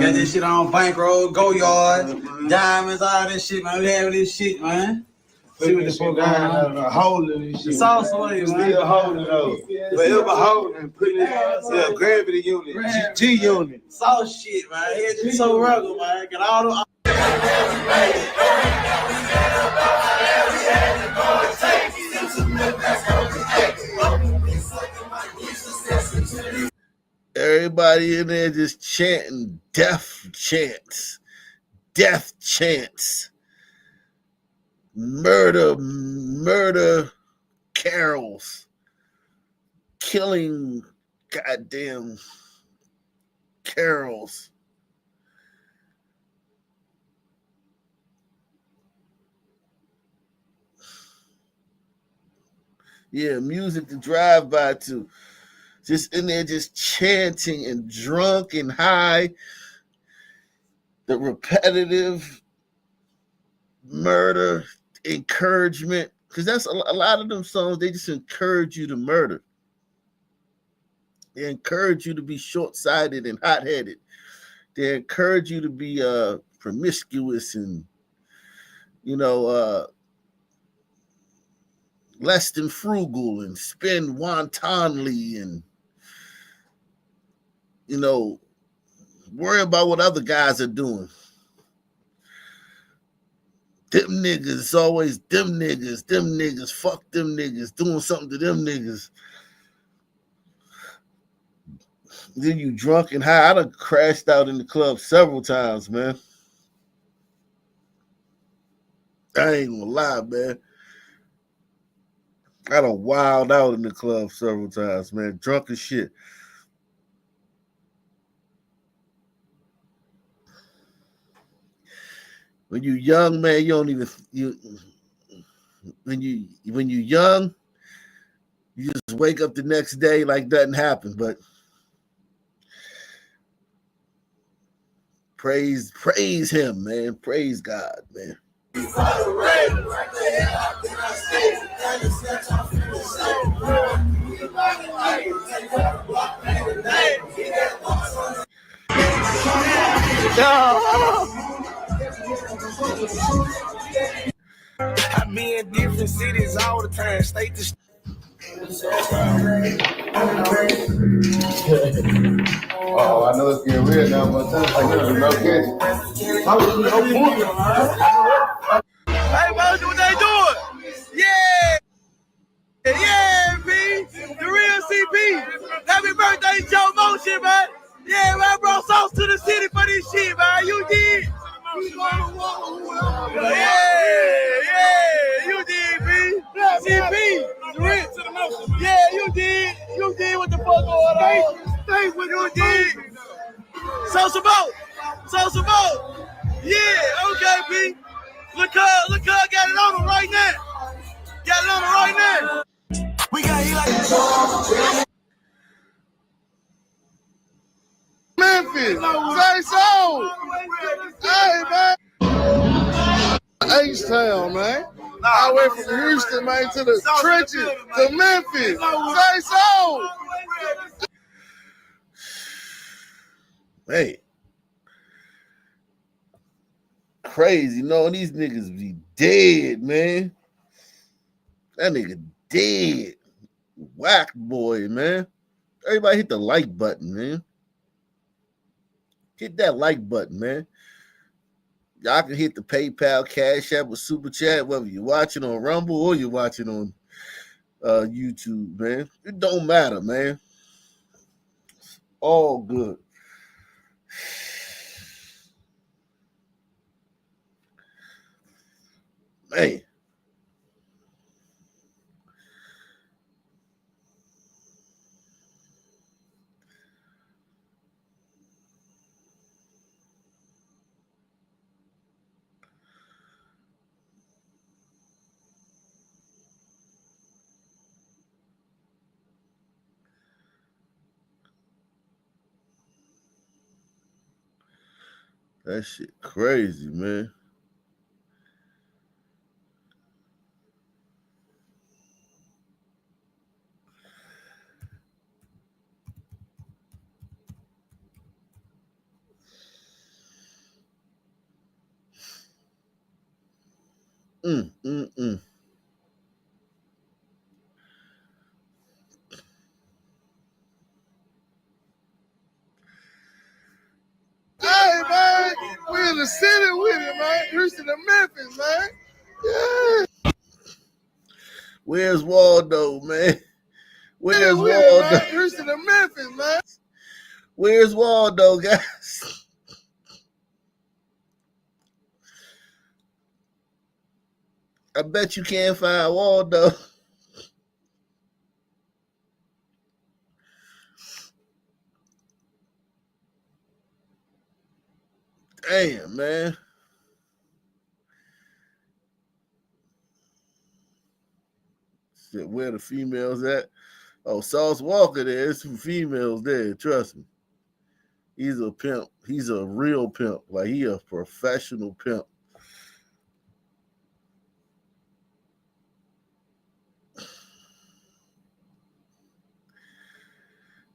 Got this shit on bankroll, go yard, diamonds, all this shit, man. We having this shit, man. See what the fuck going on. Holding this shit. It's all sway, man. Still holding though. Forever holding. Putting it, gravity unit, G unit. It's all shit, man. Head to toe regular, man. Got all the. Everybody in there just chanting death chants, murder carols, killing goddamn carols. Yeah, music to drive by to. Just in there, just chanting and drunk and high. The repetitive murder, encouragement. Because that's a lot of them songs, they just encourage you to murder. They encourage you to be short-sighted and hot-headed. They encourage you to be promiscuous and, less than frugal and spend wantonly and, worry about what other guys are doing. Them niggas, it's always them niggas, fuck them niggas, doing something to them niggas. Then you drunk and high. I done crashed out in the club several times, man. I ain't gonna lie, man. I done wild out in the club several times, man. Drunk as shit. When you young, man, you don't even when you young, you just wake up the next day like nothing happened. But praise him, man. Praise God, man. I be in different cities all the time, state to state. Oh, I know it's getting real now, but that's like no kidding. Hey, man, what they doing? Yeah! Yeah, B! The real CP! Happy birthday, Joe Motion, man! Yeah, man, I brought Sauce to the city for this shit, man. You did! Yeah, you did, B! CP! The real. Yeah, you did! You did what the fuck going on? Thanks what you did! Sauce about! Yeah, okay, B! Look, got it on him right now. We got he like Memphis. Sayso. Hey, man. H-Town, man. I went from Houston, man, to the trenches, to Memphis. Sayso. Hey. Crazy. No, these niggas be dead, man. That nigga dead. Whack boy, man. Everybody hit the like button, man. Hit that like button, man. Y'all can hit the PayPal, Cash App, or Super Chat, whether you're watching on Rumble or you're watching on YouTube, man. It don't matter, man. All good. Man. That shit crazy, man. Hey, man, we in the city with it, man. Houston to Memphis, man. Yeah. Where's Waldo, man? Where's Waldo? Man. Houston to Memphis, man. Where's Waldo, guys? I bet you can't find Waldo. Damn, man. Shit, where the females at? Oh, Sauce Walka, there's some females there. Trust me. He's a pimp. He's a real pimp. Like, he a professional pimp.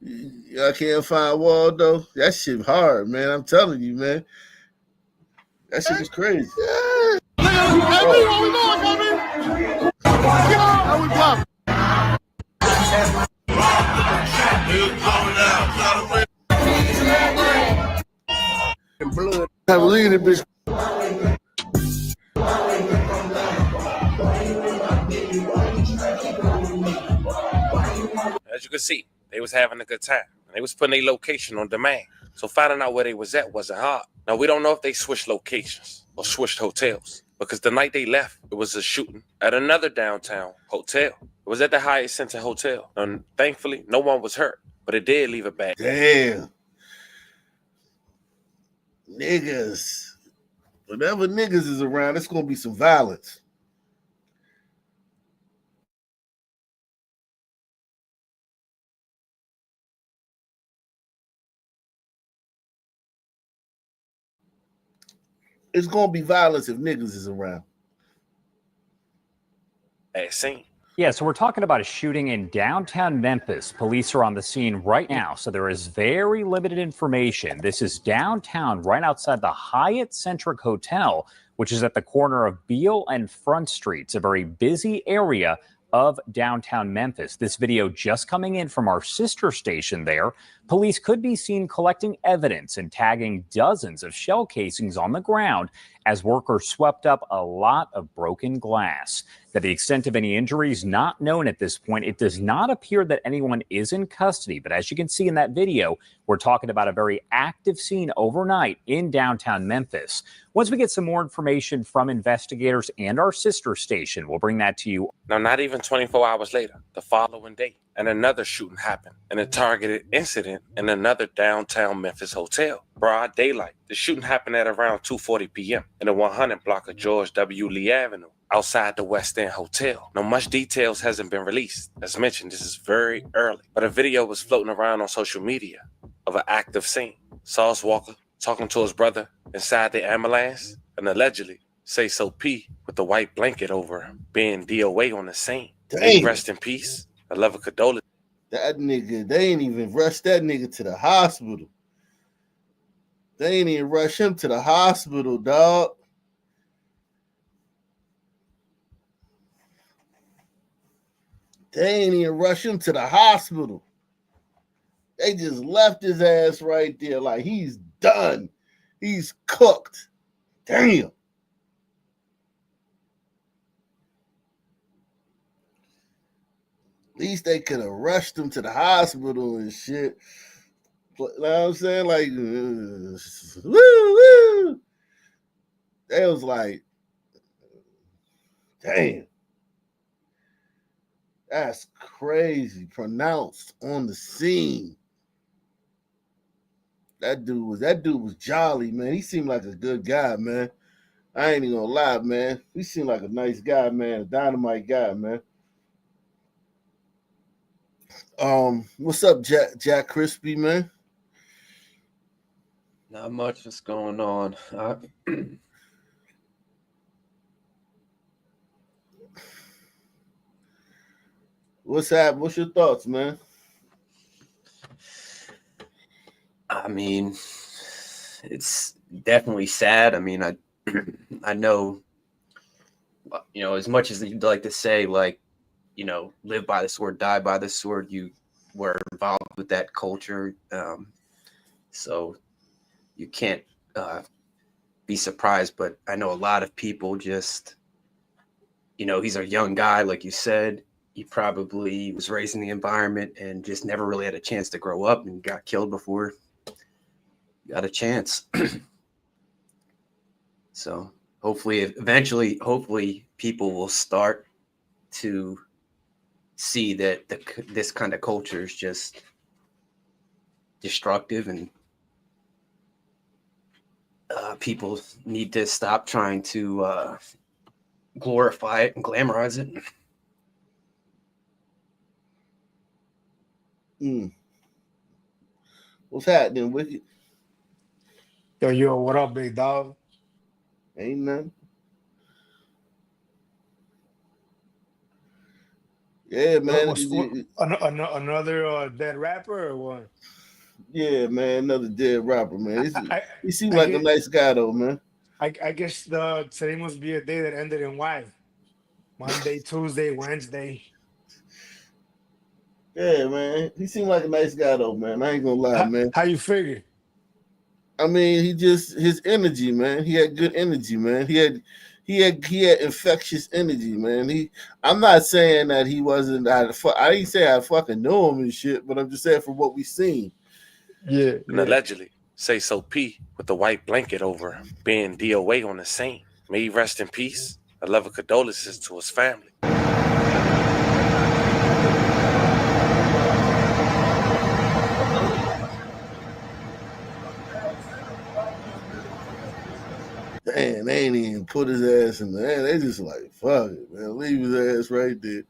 I can't find Waldo. That shit hard, man. I'm telling you, man. That shit is crazy. Yeah. Blood. I believe it, bitch. As you can see, they was having a good time. They was putting their location on demand. So finding out where they was at wasn't hard. Now, we don't know if they switched locations or switched hotels, because the night they left, it was a shooting at another downtown hotel. It was at the Hyatt Center Hotel. And thankfully, no one was hurt, but it did leave a bad. Damn. Niggas. Whenever niggas is around, it's going to be some violence. It's going to be violence if niggas is around. Bad scene. Yeah, so we're talking about a shooting in downtown Memphis. Police are on the scene right now, so there is very limited information. This is downtown, right outside the Hyatt Centric Hotel, which is at the corner of Beale and Front Streets, a very busy area of downtown Memphis. This video just coming in from our sister station there. Police could be seen collecting evidence and tagging dozens of shell casings on the ground as workers swept up a lot of broken glass. That the extent of any injuries not known at this point. It does not appear that anyone is in custody, but as you can see in that video, we're talking about a very active scene overnight in downtown Memphis. Once we get some more information from investigators and our sister station, we'll bring that to you. Now, not even 24 hours later, the following day, and another shooting happened in a targeted incident in another downtown Memphis hotel. Broad daylight. The shooting happened at around 2:40 p.m. in the 100 block of George W. Lee Avenue, outside the West End Hotel. Now, much details hasn't been released. As mentioned, this is very early, but a video was floating around on social media of an active scene. Sauce Walka talking to his brother inside the ambulance, and allegedly Sayso P with the white blanket over him, being DOA on the scene. May he rest in peace. A love of condolence. That nigga, they ain't even rush that nigga to the hospital. They ain't even rush him to the hospital, dog. They ain't even rush him to the hospital. They just left his ass right there like he's done. He's cooked. Damn. At least they could have rushed him to the hospital and shit. But, you know what I'm saying? Like, woo. They was like, damn. That's crazy. Pronounced on the scene. That dude was jolly, man. He seemed like a good guy, man. I ain't even gonna lie, man. He seemed like a nice guy, man. A dynamite guy, man. What's up, Jack Crispy, man? Not much is going on. What's happening? What's your thoughts, man? I mean, it's definitely sad. I mean, I know, as much as you'd like to say, like, live by the sword, die by the sword, you were involved with that culture. So you can't be surprised, but I know a lot of people just, he's a young guy, like you said. He probably was raised in the environment and just never really had a chance to grow up and got killed before he got a chance. So hopefully people will start to see that this kind of culture is just destructive, and people need to stop trying to glorify it and glamorize it. What's happening with you? Yo, what up, big dog? Ain't nothing. Yeah, man. Another dead rapper or what? Yeah, man. Another dead rapper, man. He seemed like a nice guy, though, man. I guess today must be a day that ended in Y. Monday, Tuesday, Wednesday. Yeah, man. He seemed like a nice guy, though, man. I ain't gonna lie, man. How you figure? I mean, his energy, man. He had good energy, man. He had infectious energy, man. I'm not saying that he wasn't. I didn't say I fucking knew him and shit, but I'm just saying from what we seen. Yeah. And allegedly, Sayso P with the white blanket over him, being DOA on the scene. May he rest in peace. A love of condolences to his family. Damn, they ain't even put his ass in there. They just like, fuck it, man. Leave his ass right there.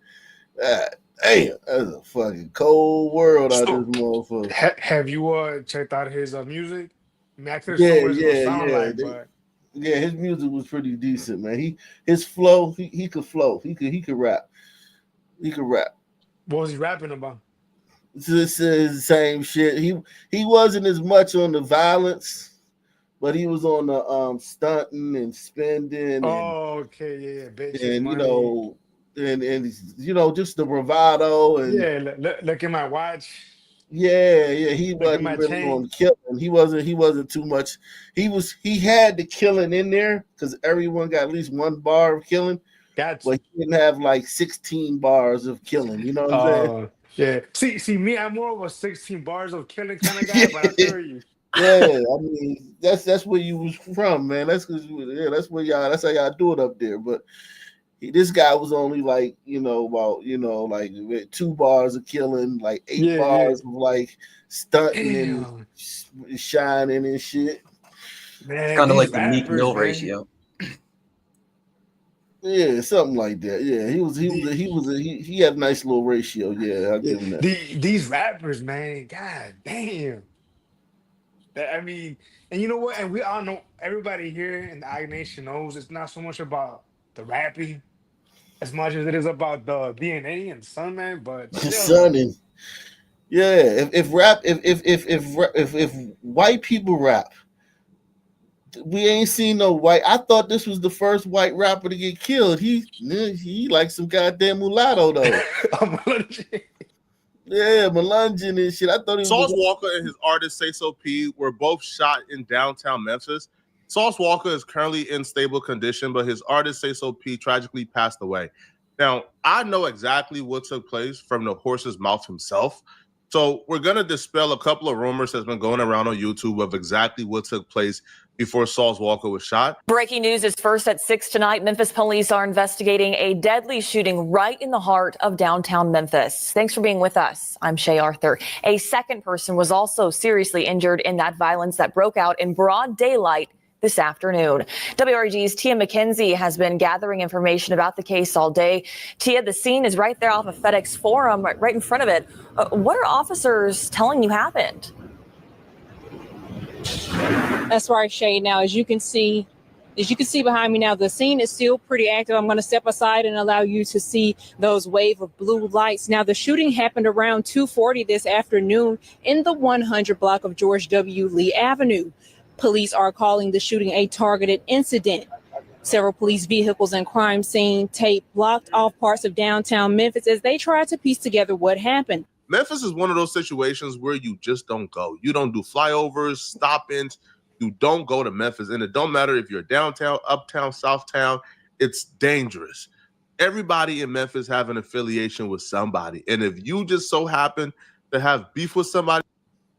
God damn, that's a fucking cold world out this motherfucker. Have you checked out his music? I mean, I could have shown what it's gonna sound like, but yeah, his music was pretty decent, man. His flow, he could flow. He could rap. He could rap. What was he rapping about? This is the same shit. He wasn't as much on the violence, but he was on the stunting and spending. Okay, yeah, bitches, and money. and just the bravado and look at my watch. Yeah, he wasn't really on killing. He wasn't too much. He had the killing in there because everyone got at least one bar of killing. Gotcha. But he didn't have like 16 bars of killing. You know what I'm saying? Yeah. See, me, I'm more of a 16 bars of killing kind of guy, but I feel you. Yeah, I mean that's where you was from, man. That's because that's where that's how y'all do it up there. But this guy was only like like 2 bars of killing, like 8 bars of like stunting and shining and shit. Man, it's kind of like the Meek Mill ratio. Yeah, something like that. Yeah, he had a nice little ratio. Yeah, I'll give him that. These rappers, man, god damn. I mean, and you know what? And we all know, everybody here in the Ag Nation knows it's not so much about the rapping as much as it is about the DNA and the sun, man. But still, Son, and yeah, if white people rap, we ain't seen no white. I thought this was the first white rapper to get killed. He like some goddamn mulatto though. Yeah, Melungeon and shit. I thought he was Sauce Walka and his artist Sayso P were both shot in downtown Memphis. Sauce Walka is currently in stable condition, but his artist Sayso P tragically passed away. Now, I know exactly what took place from the horse's mouth himself. So we're going to dispel a couple of rumors that's been going around on YouTube of exactly what took place before Sauce Walka was shot. Breaking news is first at 6 tonight. Memphis police are investigating a deadly shooting right in the heart of downtown Memphis. Thanks for being with us. I'm Shay Arthur. A second person was also seriously injured in that violence that broke out in broad daylight this afternoon. WRG's Tia McKenzie has been gathering information about the case all day. Tia, the scene is right there off of FedEx Forum, right in front of it. What are officers telling you happened? That's right, Shay. Now, as you can see behind me now, the scene is still pretty active. I'm going to step aside and allow you to see those wave of blue lights. Now, the shooting happened around 2:40 this afternoon in the 100 block of George W. Lee Avenue. Police are calling the shooting a targeted incident. Several police vehicles and crime scene tape blocked off parts of downtown Memphis as they tried to piece together what happened. Memphis is one of those situations where you just don't go. You don't do flyovers, stop-ins. You don't go to Memphis. And it don't matter if you're downtown, uptown, southtown. It's dangerous. Everybody in Memphis have an affiliation with somebody. And if you just so happen to have beef with somebody.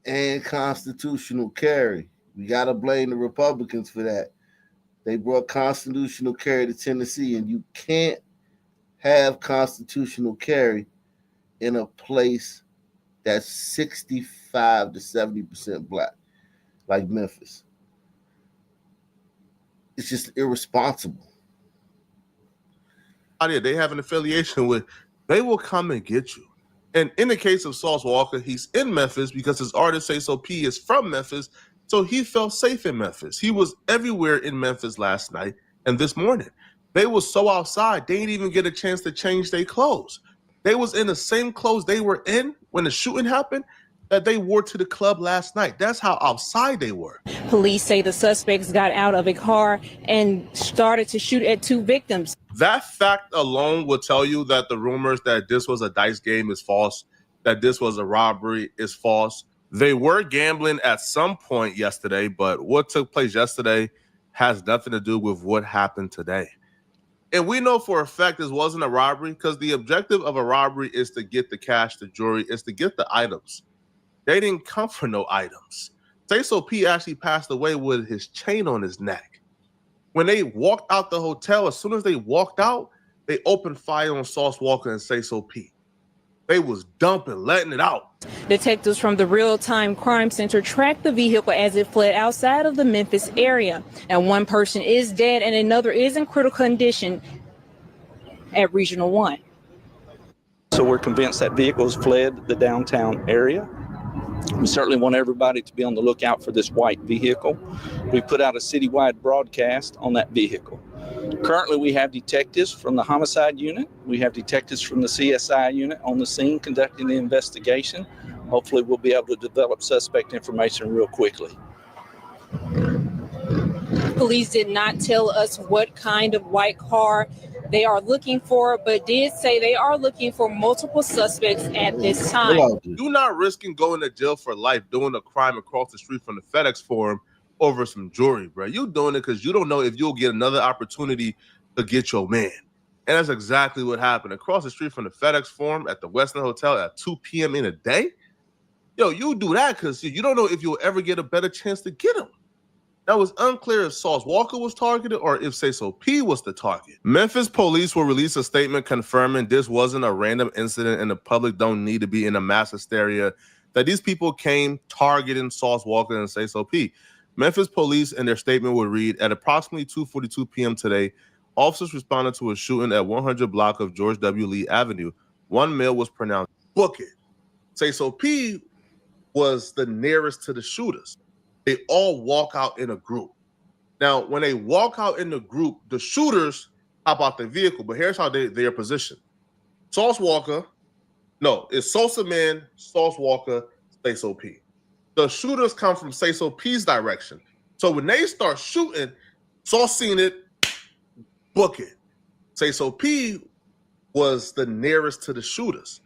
And constitutional carry. We got to blame the Republicans for that. They brought constitutional carry to Tennessee, and you can't have constitutional carry in a place that's 65 to 70% black, like Memphis. It's just irresponsible. They have an affiliation with, they will come and get you. And in the case of Sauce Walka, he's in Memphis because his artist Sayso P is from Memphis, so he felt safe in Memphis. He was everywhere in Memphis last night and this morning. They were so outside, they didn't even get a chance to change their clothes. They was in the same clothes they were in when the shooting happened that they wore to the club last night. That's how outside they were. Police say the suspects got out of a car and started to shoot at two victims. That fact alone will tell you that the rumors that this was a dice game is false, that this was a robbery is false. They were gambling at some point yesterday, but what took place yesterday has nothing to do with what happened today. And we know for a fact this wasn't a robbery because the objective of a robbery is to get the cash, the jewelry, is to get the items. They didn't come for no items. Sayso P actually passed away with his chain on his neck. When they walked out the hotel, as soon as they walked out, they opened fire on Sauce Walka and Sayso P. They was dumping, letting it out. Detectives from the Real-Time Crime Center tracked the vehicle as it fled outside of the Memphis area. And one person is dead and another is in critical condition at Regional 1. So we're convinced that vehicle has fled the downtown area. We certainly want everybody to be on the lookout for this white vehicle. We put out a citywide broadcast on that vehicle. Currently, we have detectives from the homicide unit. We have detectives from the CSI unit on the scene conducting the investigation. Hopefully, we'll be able to develop suspect information real quickly. Police did not tell us what kind of white car they are looking for, but did say they are looking for multiple suspects at this time. You're not risking going to jail for life doing a crime across the street from the FedEx Forum over some jewelry, bro. You're doing it because you don't know if you'll get another opportunity to get your man. And that's exactly what happened. Across the street from the FedEx Forum at the Western Hotel at 2 p.m. in a day. Yo, you do that because you don't know if you'll ever get a better chance to get him. That was unclear if Sauce Walka was targeted or if Sayso P was the target. Memphis police will release a statement confirming this wasn't a random incident and the public don't need to be in a mass hysteria, that these people came targeting Sauce Walka and Sayso P. Memphis police in their statement would read, at approximately 2:42 p.m. today, officers responded to a shooting at 100 block of George W. Lee Avenue. One male was pronounced book it. Sayso P was the nearest to the shooters. they all walk out in a group. Now, when they walk out in the group, the shooters hop out the vehicle, but here's how they are positioned. Sauce Walka, no, it's Sosa Man, Sauce Walka, Sayso P. The shooters come from Sayso P's direction. So when they start shooting, Sauce seen it, book it. Sayso P was the nearest to the shooters.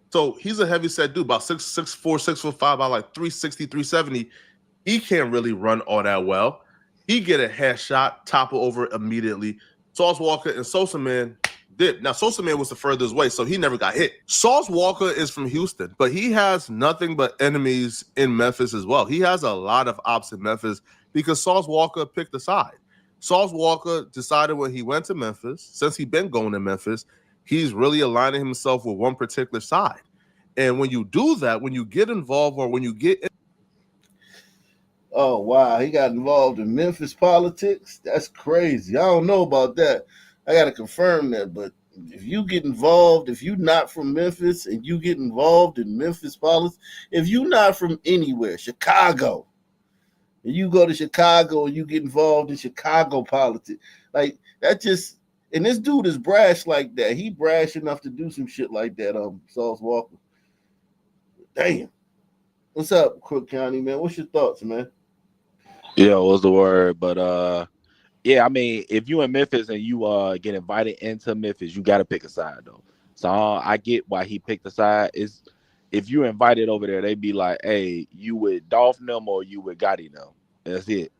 So he's a heavy set dude, about 6'4", 6'5", about like 360, 370. He can't really run all that well. He get a headshot, topple over immediately. Sauce Walka and Sosa Man did. Now, Sosa Man was the furthest away, so he never got hit. Sauce Walka is from Houston, but he has nothing but enemies in Memphis as well. He has a lot of ops in Memphis because Sauce Walka picked a side. Sauce Walka decided when he went to Memphis, since he's been going to Memphis, he's really aligning himself with one particular side. And when you do that, when you get involved or when you get in— Oh, wow. He got involved in Memphis politics? That's crazy. I don't know about that. I got to confirm that. But if you get involved, if you're not from Memphis and you get involved in Memphis politics, if you're not from anywhere, Chicago, and you go to Chicago and you get involved in Chicago politics, like that just, and this dude is brash like that. He brash enough to do some shit like that, Sauce Walka. Damn. What's up, Crook County, man? What's your thoughts, man? Yeah, what's the word? But yeah, I mean, if you in Memphis and you get invited into Memphis, you gotta pick a side though. So I get why he picked the side. Is if you invited over there, they be like, hey, you with Dolph them or you with Gotti them. That's it.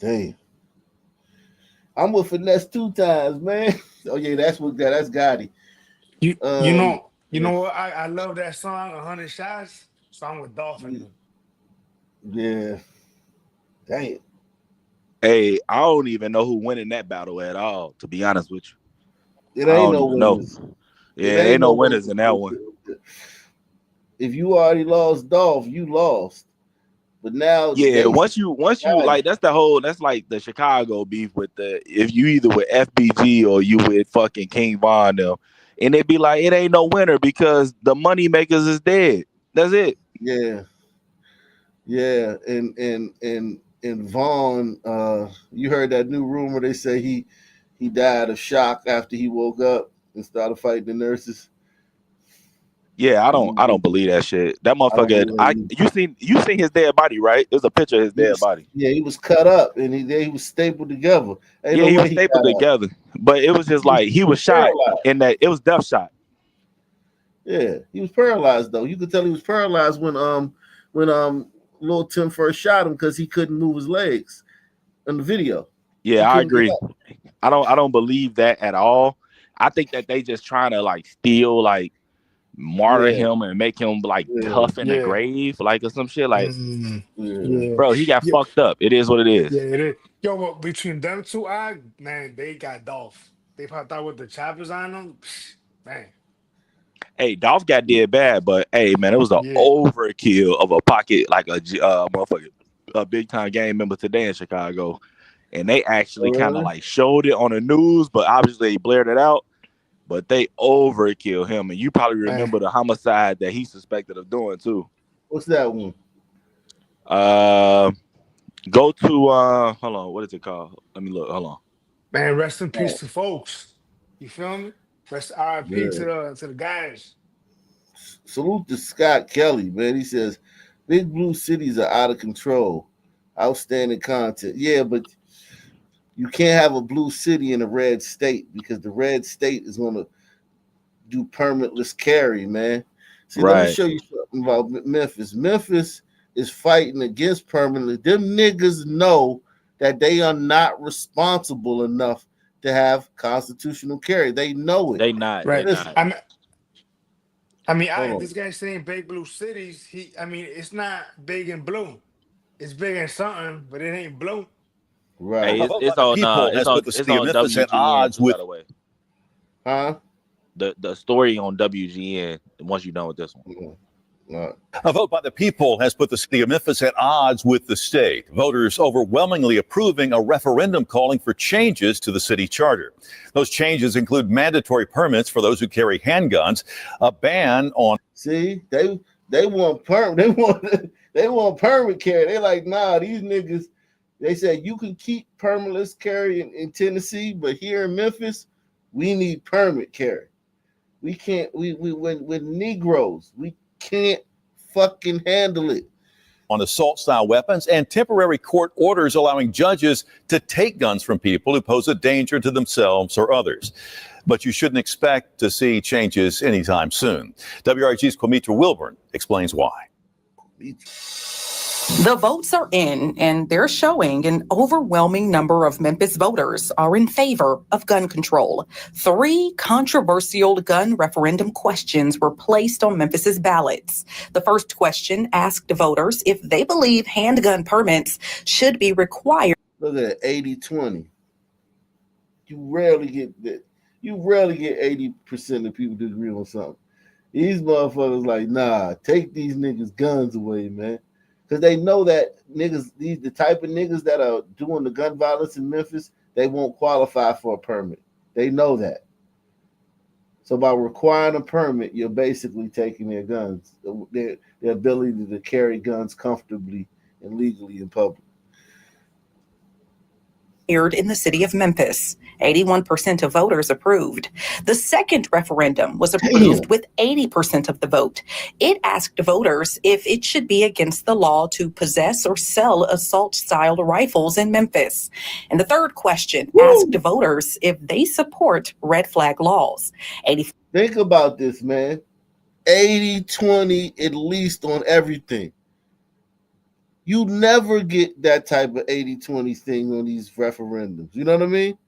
Damn. I'm with Finesse 2 times, man. Oh yeah, that's Gotti. You know what? I love that song, 100 Shots. So I'm with Dolphin. Yeah. Damn. Hey, I don't even know who winning that battle at all, to be honest with you. It ain't no winners. Yeah, ain't no winners in that one. If you already lost Dolph, you lost. But now, yeah, once you like, that's like the Chicago beef with if you either with FBG or you with fucking King Von them, and they be like, it ain't no winner because the money makers is dead. That's it. Yeah, and Vaughn, you heard that new rumor? They say he died of shock after he woke up and started fighting the nurses. Yeah, I don't believe that shit. That motherfucker. You seen his dead body, right? There's a picture of his dead body. Yeah, he was cut up and he was stapled together. He was stapled together, but it was just like he was shot in that it was death shot. Yeah, he was paralyzed though. You could tell he was paralyzed when Lil Tim first shot him because he couldn't move his legs in the video. Yeah, I agree. I don't believe that at all. I think that they just trying to like steal, like martyr him and make him like tough in the grave, like or some shit. Like, bro, he got fucked up. It is what it is. Yeah, it is. Yo, well, between them two, man, they got Dolph. They popped out with the choppers on them, man. Hey, Dolph got dead bad, but hey, man, it was an overkill of a pocket, like a motherfucker, a big time gang member today in Chicago, and they actually kind of like showed it on the news, but obviously they blared it out. But they overkill him, and you probably remember the homicide that he's suspected of doing too. What's that one? Go to hold on, what is it called? Let me look. Hold on. Man, rest in peace to folks. You feel me? Rest RIP to the guys. Salute to Scott Kelly, man. He says, "Big blue cities are out of control. Outstanding content." Yeah, but you can't have a blue city in a red state because the red state is going to do permitless carry, man. See, let me show you something about Memphis. Memphis is fighting against permanently. Them niggas know that they are not responsible enough to have constitutional carry. They know it. They not. Right. I mean, Hold on. this guy's saying big blue cities. It's not big and blue. It's big and something, but it ain't blue. Right. Hey, it's on Memphis at WGN, odds with. by the way. Huh? The story on WGN. Once you're done with this one. A vote by the people has put the city of Memphis at odds with the state. Voters overwhelmingly approving a referendum calling for changes to the city charter. Those changes include mandatory permits for those who carry handguns, a ban on. See, they They want they want permit carry. They like, nah, these niggas. They said you can keep permitless carry in Tennessee, but here in Memphis, we need permit carry. We can't. We with Negroes, we can't fucking handle it. On assault-style weapons and temporary court orders allowing judges to take guns from people who pose a danger to themselves or others. But you shouldn't expect to see changes anytime soon. WRG's Quamitra Wilburn explains why. The votes are in, and they're showing an overwhelming number of Memphis voters are in favor of gun control. 3 controversial gun referendum questions were placed on Memphis's ballots. The first question asked voters if they believe handgun permits should be required. Look at 80-20. You rarely get that. You rarely get 80% of people to agree on something. These motherfuckers like, nah, take these niggas' guns away, man. Because they know that niggas, the type of niggas that are doing the gun violence in Memphis, they won't qualify for a permit. They know that. So by requiring a permit, you're basically taking their guns, their ability to carry guns comfortably and legally in public. In the city of Memphis. 81% of voters approved. The second referendum was approved with 80% of the vote. It asked voters if it should be against the law to possess or sell assault-style rifles in Memphis. And the third question asked voters if they support red flag laws. Think about this, man. 80-20 at least on everything. You never get that type of 80-20 thing on these referendums. You know what I mean?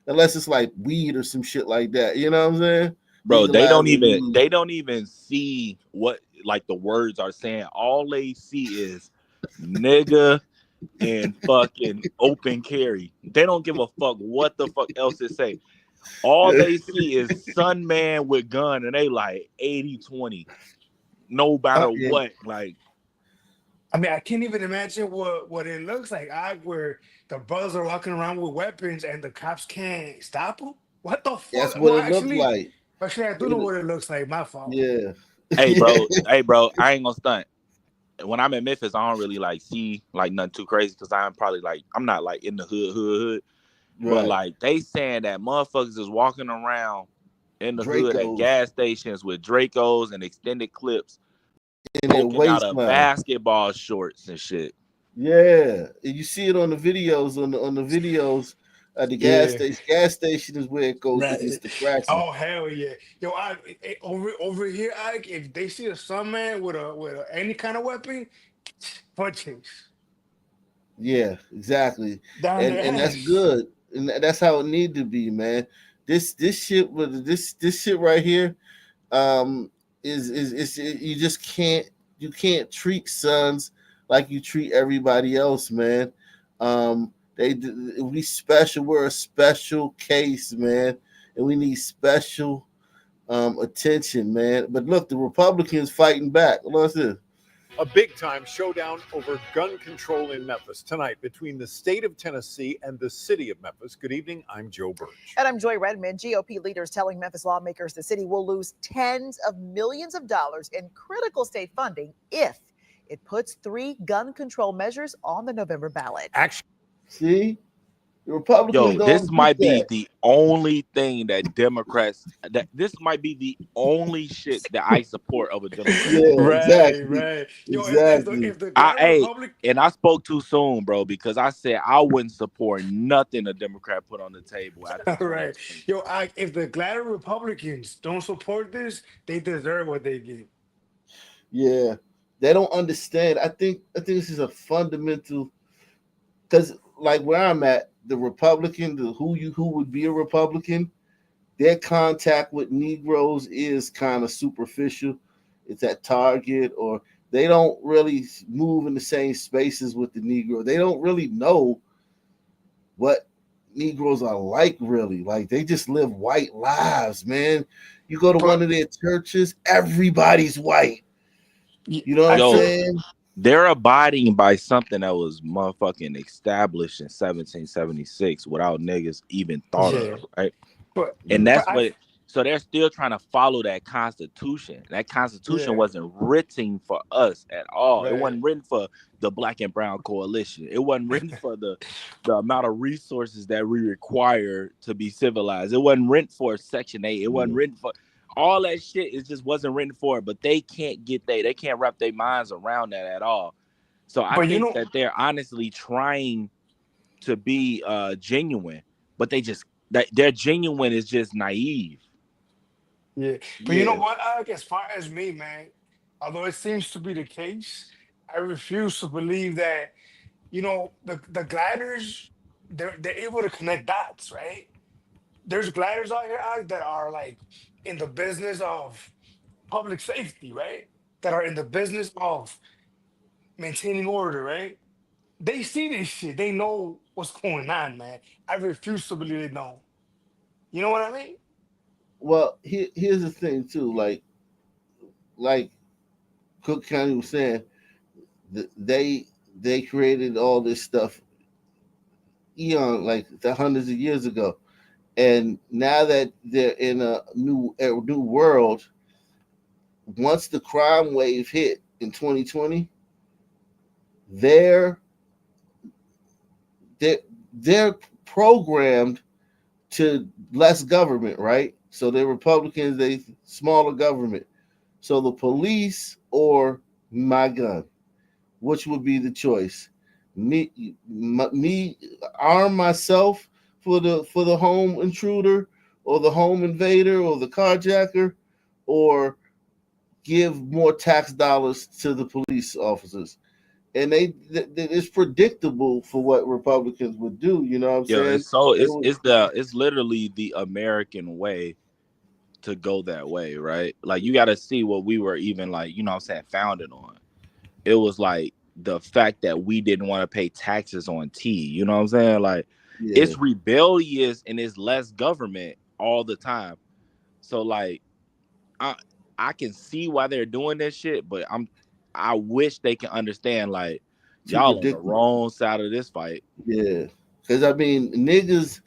Unless it's like weed or some shit like that. You know what I'm saying? Bro, they don't even see what like the words are saying. All they see is nigga and fucking open carry. They don't give a fuck what the fuck else it say. All they see is son man with gun, and they like 80-20. No matter what. Like, I mean, I can't even imagine what it looks like. Where the brothers are walking around with weapons and the cops can't stop them. What the fuck? That's what it looks like. Actually, I do know what it looks like. My fault. Yeah. Hey, bro, I ain't gonna stunt. When I'm in Memphis, I don't really like see like nothing too crazy because I'm not like in the hood. Right. But like they saying that motherfuckers is walking around in the hood at gas stations with Dracos and extended clips. Poking out of basketball shorts and shit. Yeah, you see it on the videos. On the videos at the gas station. Gas station is where it goes against the cracks. Oh hell yeah, yo! Over here, if they see a son man with any kind of weapon, punching. Yeah, exactly, and that's good, and that's how it need to be, man. This shit with this shit right here, is you just can't treat sons like you treat everybody else, man. We're a special case, man, and we need special attention, man. But look, the Republicans fighting back. What's this? A big-time showdown over gun control in Memphis tonight between the state of Tennessee and the city of Memphis. Good evening, I'm Joe Birch. And I'm Joy Redmond. GOP leaders telling Memphis lawmakers the city will lose tens of millions of dollars in critical state funding if it puts 3 gun control measures on the November ballot. See? The Republicans this might be the only thing that Democrats this might be the only shit that I support of a Democrat. Right. Yo, exactly. If the and I spoke too soon, bro, because I said I wouldn't support nothing a Democrat put on the table. Right. Yo, if the Gladys Republicans don't support this, they deserve what they get. Yeah. They don't understand. I think this is a fundamental, because like where I'm at, the Republican, who would be a Republican, their contact with Negroes is kind of superficial. It's at Target, or they don't really move in the same spaces with the Negro. They don't really know what Negroes are like, really. Like, they just live white lives, man. You go to one of their churches, everybody's white. You know what I'm saying? They're abiding by something that was motherfucking established in 1776 without niggas even thought of, right? So they're still trying to follow that Constitution. That Constitution Yeah. wasn't written for us at all. It Right. wasn't written for the Black and Brown Coalition. It wasn't written for the amount of resources that we require to be civilized. It wasn't written for Section 8. It wasn't written for all that shit. It just wasn't written for it. But they can't they can't wrap their minds around that at all. So I But think that they're honestly trying to be genuine, but their genuine is just naive. Yeah. But you know what? As far as me, man, although it seems to be the case, I refuse to believe that, the gliders, they're able to connect dots, right? There's gliders out here that are like in the business of public safety, right? That are in the business of maintaining order, right? They see this shit. They know what's going on, man. I refuse to believe they don't. You know what I mean? Well, here's the thing too. Like Cook County was saying, they created all this stuff like the hundreds of years ago, and now that they're in a new world, once the crime wave hit in 2020, they're programmed to less government, right? So they're Republicans, they smaller government. So the police or my gun, which would be the choice? Me arm myself for the home intruder or the home invader or the carjacker, or give more tax dollars to the police officers. And it's predictable for what Republicans would do. You know what I'm saying? It's literally the American way to go that way, right? Like you got to see what we were even founded on. It was like the fact that we didn't want to pay taxes on tea. You know what I'm saying? Like it's rebellious and it's less government all the time. So like I can see why they're doing this shit, but I wish they can understand like y'all on the wrong side of this fight. Yeah, because I mean niggas,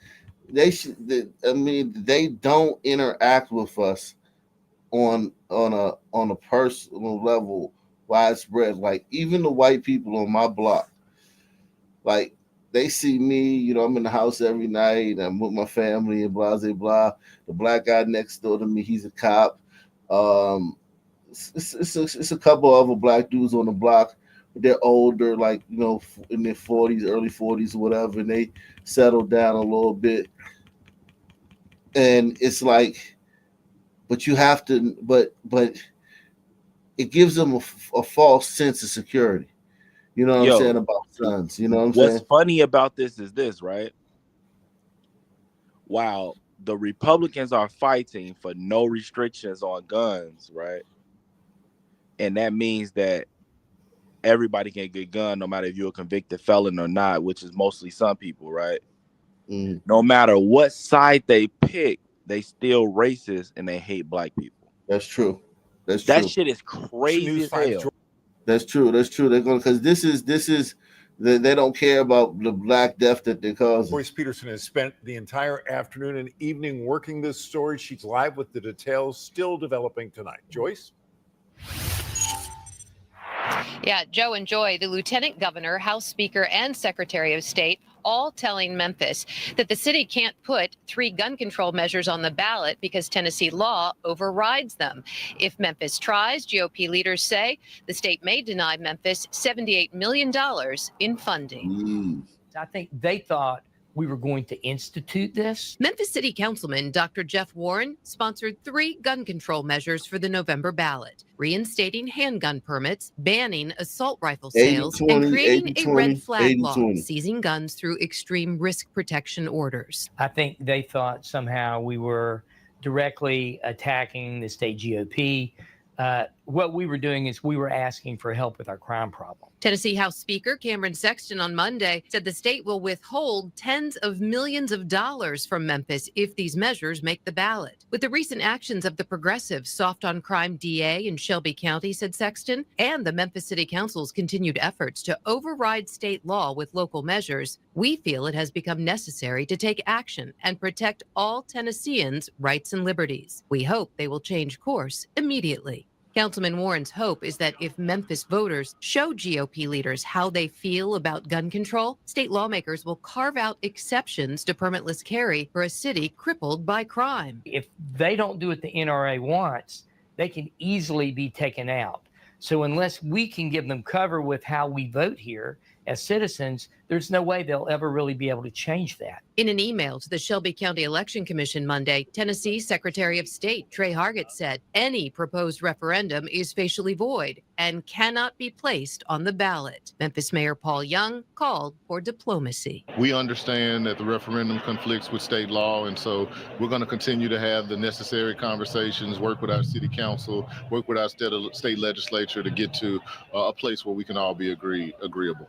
they don't interact with us on a personal level widespread. Like even the white people on my block, like they see me, I'm in the house every night, I'm with my family and blah blah blah. The black guy next door to me, he's a cop. It's a couple other black dudes on the block. They're older, like in their 40s, early 40s, or whatever, and they settled down a little bit. And it's like, but you have to, but it gives them a false sense of security. You know what I'm saying about guns? You know what I'm saying? What's funny about this is this, right? While the Republicans are fighting for no restrictions on guns, right? And that means that everybody can get a gun no matter if you're a convicted felon or not, which is mostly some people, right? No matter what side they pick, they still racist and they hate black people. That's true. That shit is crazy as hell. That's true. They're going because this is they don't care about the black death that they're causing. Joyce Peterson has spent the entire afternoon and evening working this story. She's live with the details still developing tonight. Joyce? Yeah, Joe and Joy, the Lieutenant Governor, House Speaker, and Secretary of State, all telling Memphis that the city can't put 3 gun control measures on the ballot because Tennessee law overrides them. If Memphis tries, GOP leaders say the state may deny Memphis $78 million in funding. I think they thought we were going to institute this. Memphis City Councilman Dr. Jeff Warren sponsored 3 gun control measures for the November ballot, reinstating handgun permits, banning assault rifle sales, and creating a red flag law, seizing guns through extreme risk protection orders. I think they thought somehow we were directly attacking the state GOP. what we were doing is we were asking for help with our crime problem. Tennessee House Speaker Cameron Sexton on Monday said the state will withhold tens of millions of dollars from Memphis if these measures make the ballot. With the recent actions of the progressive soft on crime DA in Shelby County, said Sexton, and the Memphis City Council's continued efforts to override state law with local measures, we feel it has become necessary to take action and protect all Tennesseans' rights and liberties. We hope they will change course immediately. Councilman Warren's hope is that if Memphis voters show GOP leaders how they feel about gun control, state lawmakers will carve out exceptions to permitless carry for a city crippled by crime. If they don't do what the NRA wants, they can easily be taken out. So unless we can give them cover with how we vote here as citizens, there's no way they'll ever really be able to change that. In an email to the Shelby County Election Commission Monday, Tennessee Secretary of State Trey Hargett said any proposed referendum is facially void and cannot be placed on the ballot. Memphis Mayor Paul Young called for diplomacy. We understand that the referendum conflicts with state law, and so we're going to continue to have the necessary conversations, work with our city council, work with our state legislature to get to a place where we can all be agreeable.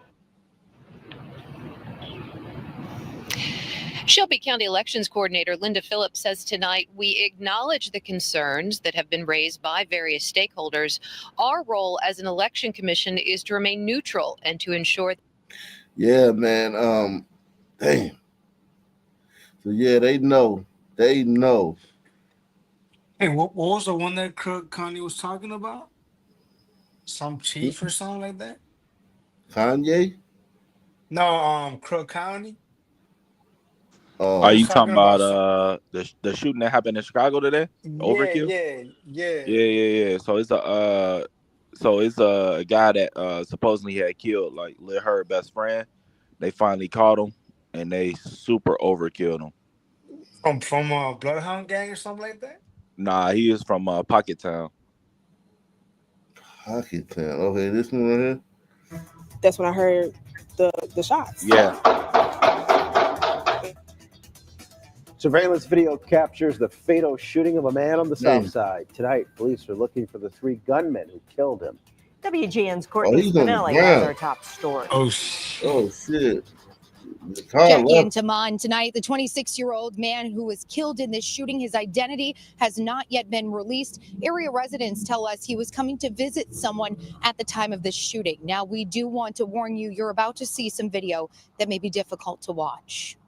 Shelby County Elections Coordinator Linda Phillips says tonight, we acknowledge the concerns that have been raised by various stakeholders. Our role as an election commission is to remain neutral and to ensure. Yeah, man. Damn. So yeah, they know. They know. Hey, what was the one that Crook County was talking about? Some chief or something like that? Kanye? No, Crook County. Are you talking about the shooting that happened in Chicago today? Overkill? Yeah. So it's a guy that supposedly had killed like Lil Herb best friend. They finally caught him and they super overkilled him. From a Bloodhound Gang or something like that? Nah, he is from Pocket Town. Pocket Town. Okay, this one right here. That's when I heard the shots. Yeah. Surveillance video captures the fatal shooting of a man on the south side. Tonight, police are looking for the 3 gunmen who killed him. WGN's Courtney Spinelli has our top story. Oh shit. Jackie and Taman tonight, the 26-year-old man who was killed in this shooting, his identity has not yet been released. Area residents tell us he was coming to visit someone at the time of this shooting. Now, we do want to warn you, you're about to see some video that may be difficult to watch.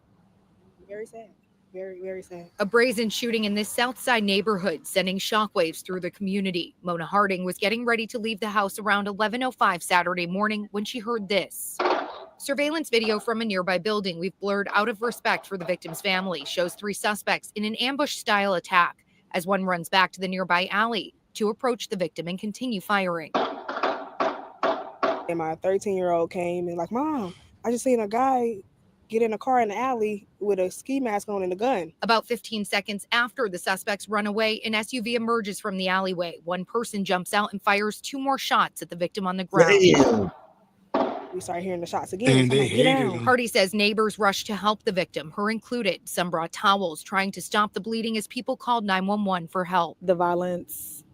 Very sad. Very, very sad. A brazen shooting in this South Side neighborhood, sending shockwaves through the community. Mona Harding was getting ready to leave the house around 11:05 Saturday morning when she heard this. Surveillance video from a nearby building we've blurred out of respect for the victim's family shows 3 suspects in an ambush-style attack as one runs back to the nearby alley to approach the victim and continue firing. And my 13-year-old came and like, Mom, I just seen a guy get in a car in the alley with a ski mask on and a gun. About 15 seconds after the suspects run away, an SUV emerges from the alleyway. One person jumps out and fires 2 more shots at the victim on the ground. Damn. We started hearing the shots again. And they Get down. hated him. Hardy says neighbors rushed to help the victim, her included. Some brought towels, trying to stop the bleeding as people called 911 for help. The violence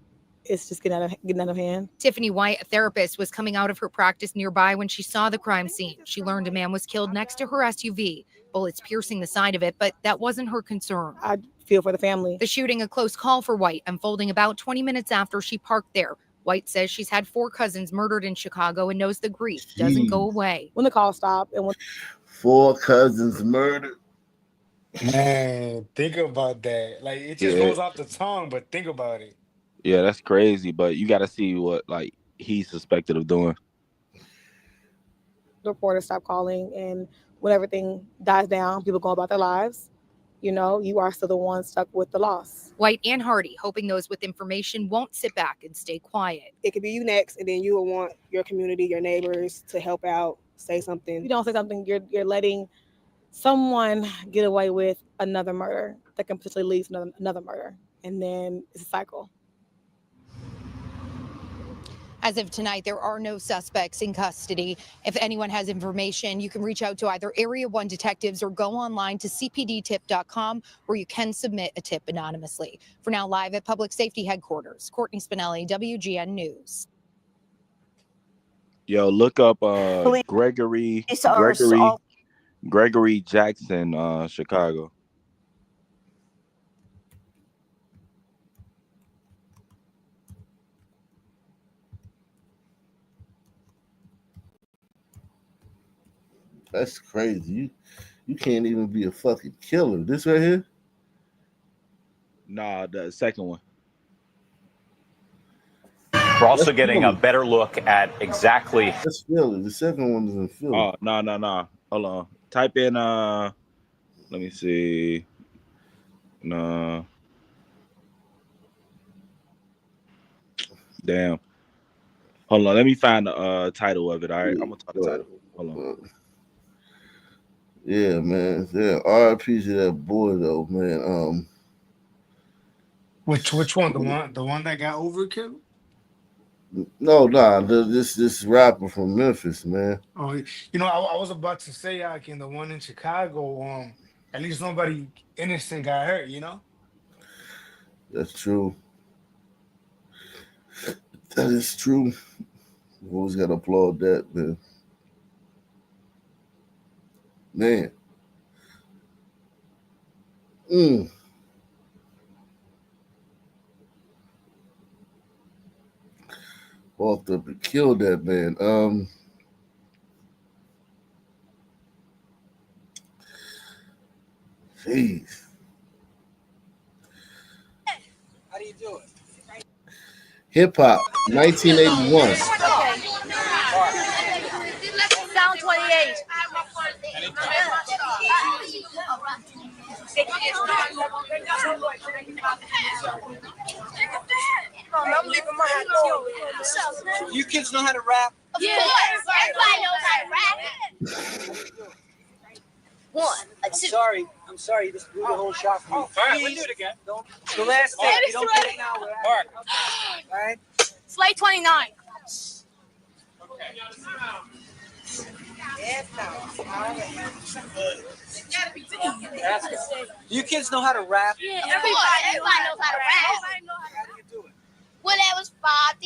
is just getting out of hand. Tiffany White, a therapist, was coming out of her practice nearby when she saw the crime scene. She learned a man was killed next to her SUV, bullets piercing the side of it, but that wasn't her concern. I feel for the family. The shooting, a close call for White, unfolding about 20 minutes after she parked there. White says she's had 4 cousins murdered in Chicago and knows the grief doesn't go away. When the call stopped and when 4 cousins murdered. Man, think about that. Like, it just rolls off the tongue, but think about it. Yeah, that's crazy. But you got to see what like he's suspected of doing. the reporters stop calling, and when everything dies down, people go about their lives. You know, you are still the one stuck with the loss. White and Hardy hoping those with information won't sit back and stay quiet. It could be you next, and then you will want your community, your neighbors to help out, say something. If you don't say something, you're letting someone get away with another murder that can potentially lead to another murder. And then it's a cycle. As of tonight, there are no suspects in custody. If anyone has information, you can reach out to either Area 1 detectives or go online to cpdtip.com, where you can submit a tip anonymously. For now, live at Public Safety Headquarters, Courtney Spinelli, WGN News. Yo, look up Gregory Jackson, Chicago. That's crazy. You can't even be a fucking killer. This right here? Nah, the second one. We're also getting a better look at exactly. That's Philly. The second one is in Philly. Oh, no. Hold on. Type in let me see. No. Damn. Hold on. Let me find the title of it. All right. I'm gonna talk the title. Hold on. Yeah, man. Yeah, RIP to that boy though, man. Which one? The one that got overkill? This rapper from Memphis, man. Oh, I was about to say, like, in the one in Chicago, at least nobody innocent got hurt, That's true. That is true. We always gotta applaud that, man. Walked up and killed that man. Jeez. How do you do it? Hip hop, 1981. Sound 28. I'm leaving my hat on. You kids know how to rap? Yeah, everybody knows how to rap. One. I'm sorry. You just blew the whole shot for me. All right, we'll do it again. The last step. You don't get it now. Mark. All right. Slate 29. You kids know how to rap? Yeah, everybody knows how to rap. How do you do it? Well, there was 5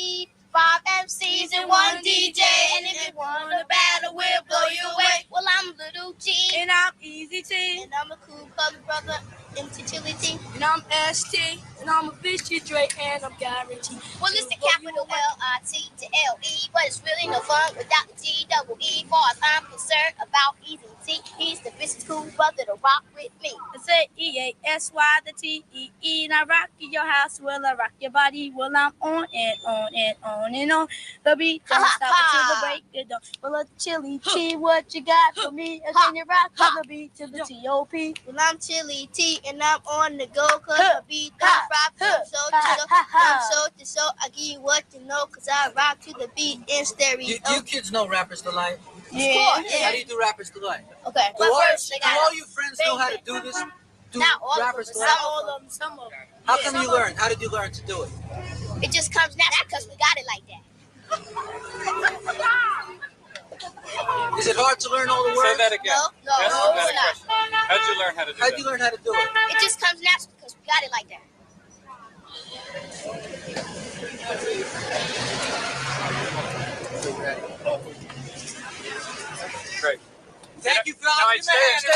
MCs and 1 DJ, and if you want to battle, we'll blow you away. Well, I'm Little G, and I'm Easy T, and I'm a cool public brother, MC Chili T, and I'm ST, and I'm a bitch Dre, and I'm guaranteed. Well, it's the capital LIT to LE, but it's really no fun without the T-double-E. Far as I'm concerned about Easy T, he's the bitch's cool brother to rock with me. I said EASY the TEE, and I rock in your house, well, I rock your body, well, I'm on and on and on and on. The beat don't stop until the break of dawn. Well, a Chili T, what you got for me? Can you rock to the beat to the T.O.P.? Well, I'm Chili T, and I'm on the go, cause the beat don't rock from so to so. I give you what you know, cause I rock to the beat in stereo. You kids know Rappers Delight? Yeah. How do you do Rappers Delight? Okay. Do all your friends know how to do this? Not all Rappers of them, Delight? some of them. How come you learn? How did you learn to do it? It just comes natural because we got it like that. Is it hard to learn all the words? Say that again. No, it's not. How did you learn how to do it? How did you learn how to do it? It just comes natural because we got it like that. Great. Thank you, fellas. Stay.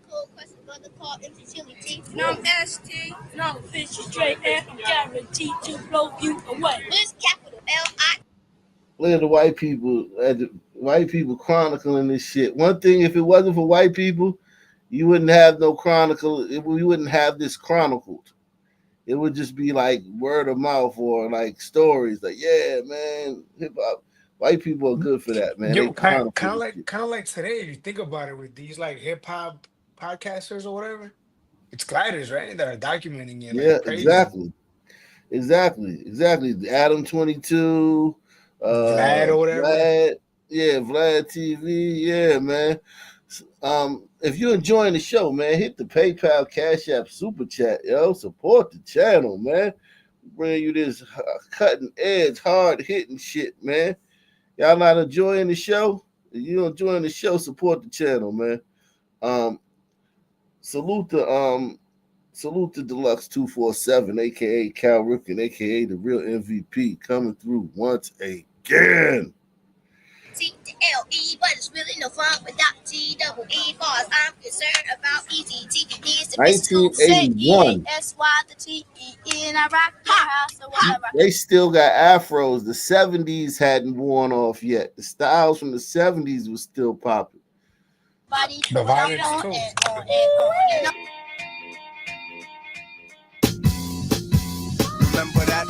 Cool question, brother, called MC Chili T. And I'm ST, and I'm a bitch straight, and I'm guaranteed to blow you away. This capital L-I. Look at the white people chronicling this shit. One thing, if it wasn't for white people, you wouldn't have no chronicle. We wouldn't have this chronicled. It would just be like word of mouth or like stories. Like, yeah, man, hip hop. White people are good for that, man. Yo, kind of like today, if you think about it, with these like hip hop podcasters or whatever, it's gliders, right? That are documenting it. Yeah, like crazy. Exactly. The Adam 22, Vlad or whatever. Vlad TV. Yeah, man. If you're enjoying the show, man, hit the PayPal, Cash App, Super Chat, yo. Support the channel, man. Bring you this cutting edge, hard hitting shit, man. Y'all not enjoying the show? If you enjoying the show, support the channel, man. Salute to Deluxe 247, aka Cal Ripken, aka the real MVP, coming through once again. T-L-E, but it's really no fun without T-double-E bars. I'm concerned about EZT. Needs to be 1981. S-Y, the T-E-E, and I rock your house or whatever. They still got afros. The 70s hadn't worn off yet. The styles from the 70s was still popping. The violence too. Remember that?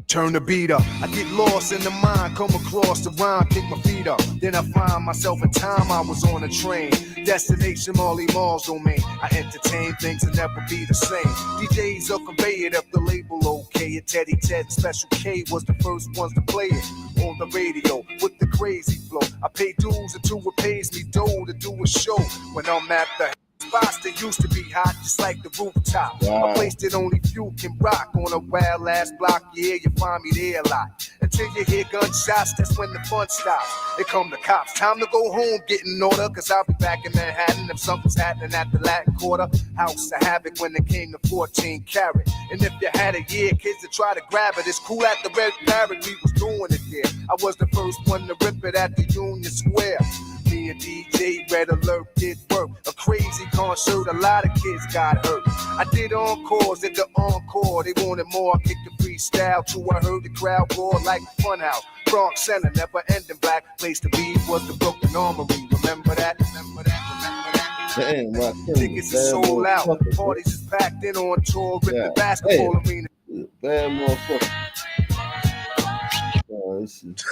Turn the beat up. I get lost in the mind, come across the rhyme, kick my feet up. Then I find myself in time I was on a train. Destination Marley Mall's domain. I entertain things that never be the same. DJs will convey it up the label, okay. And Teddy Ted and Special K was the first ones to play it on the radio with the crazy flow. I pay dues until it pays me dough to do a show. When I'm at the spots that used to be hot, just like the rooftop. Wow. A place that only few can rock on a wild ass block. Yeah, you find me there a lot. Until you hear gunshots, that's when the fun stops. Here come the cops. Time to go home, get in order, cause I'll be back in Manhattan if something's happening at the Latin Quarter. House of Havoc when it came to 14 karat. And if you had a year, kids to try to grab it. It's cool at the Red Parrot, we was doing it there. I was the first one to rip it at the Union Square. Me and DJ Red Alert did work. A crazy concert, a lot of kids got hurt. I did encores at the encore. They wanted more, I kicked the freestyle too. I heard the crowd roar like a fun house. Bronx Center, never ending black. Place to be was the Broken Armory. Remember that? Remember that? Damn, my Tickets are sold out. Parties is packed in on tour. Ripping basketball arena. Bad motherfucker. Oh, this is... It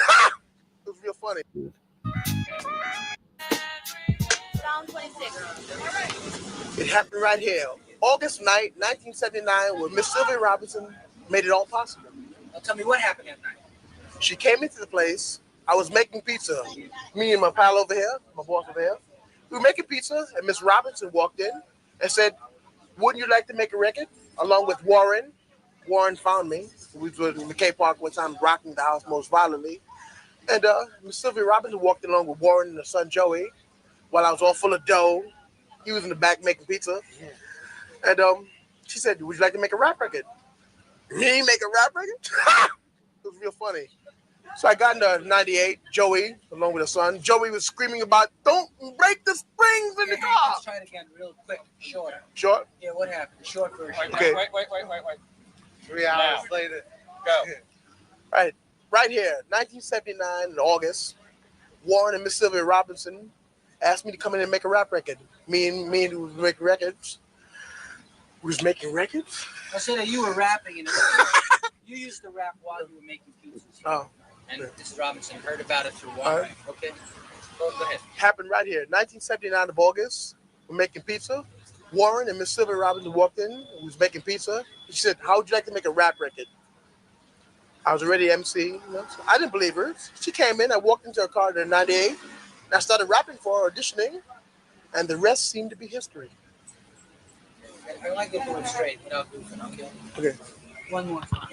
was real funny. It happened right here. August night, 1979, when Miss Sylvia Robinson made it all possible. Now tell me what happened that night. She came into the place. I was making pizza. Me and my pal over here, my boss over here, we were making pizza, and Miss Robinson walked in and said, "Wouldn't you like to make a record?" Along with Warren. Warren found me. We were in McKay Park one time, rocking the house most violently. And Miss Sylvia Robinson walked along with Warren and her son Joey, while I was all full of dough. He was in the back making pizza. And she said, "Would you like to make a rap record?" Me make a rap record? It was real funny. So I got into 98, Joey, along with her son. Joey was screaming about, "Don't break the springs in the car." Let's try it again real quick, short. Short? Yeah, what happened? The short version. Okay. Wait. 3 hours later. Go. Right here, 1979 in August, Warren and Miss Sylvia Robinson asked me to come in and make a rap record. Me and we was making records. We was making records? I said that you were rapping, and you used to rap while you were making pizzas. Oh. And Mrs. Robinson heard about it through Warren. Okay. Go ahead. Happened right here, 1979 of August. We're making pizza. Warren and Miss Sylvia Robinson walked in. We was making pizza. She said, "How would you like to make a rap record?" I was already MC. You know? So I didn't believe her. She came in. I walked into her car in 98. And I started rapping for her, auditioning. And the rest seemed to be history. I like to do it straight without goofing, okay? Okay. One more time.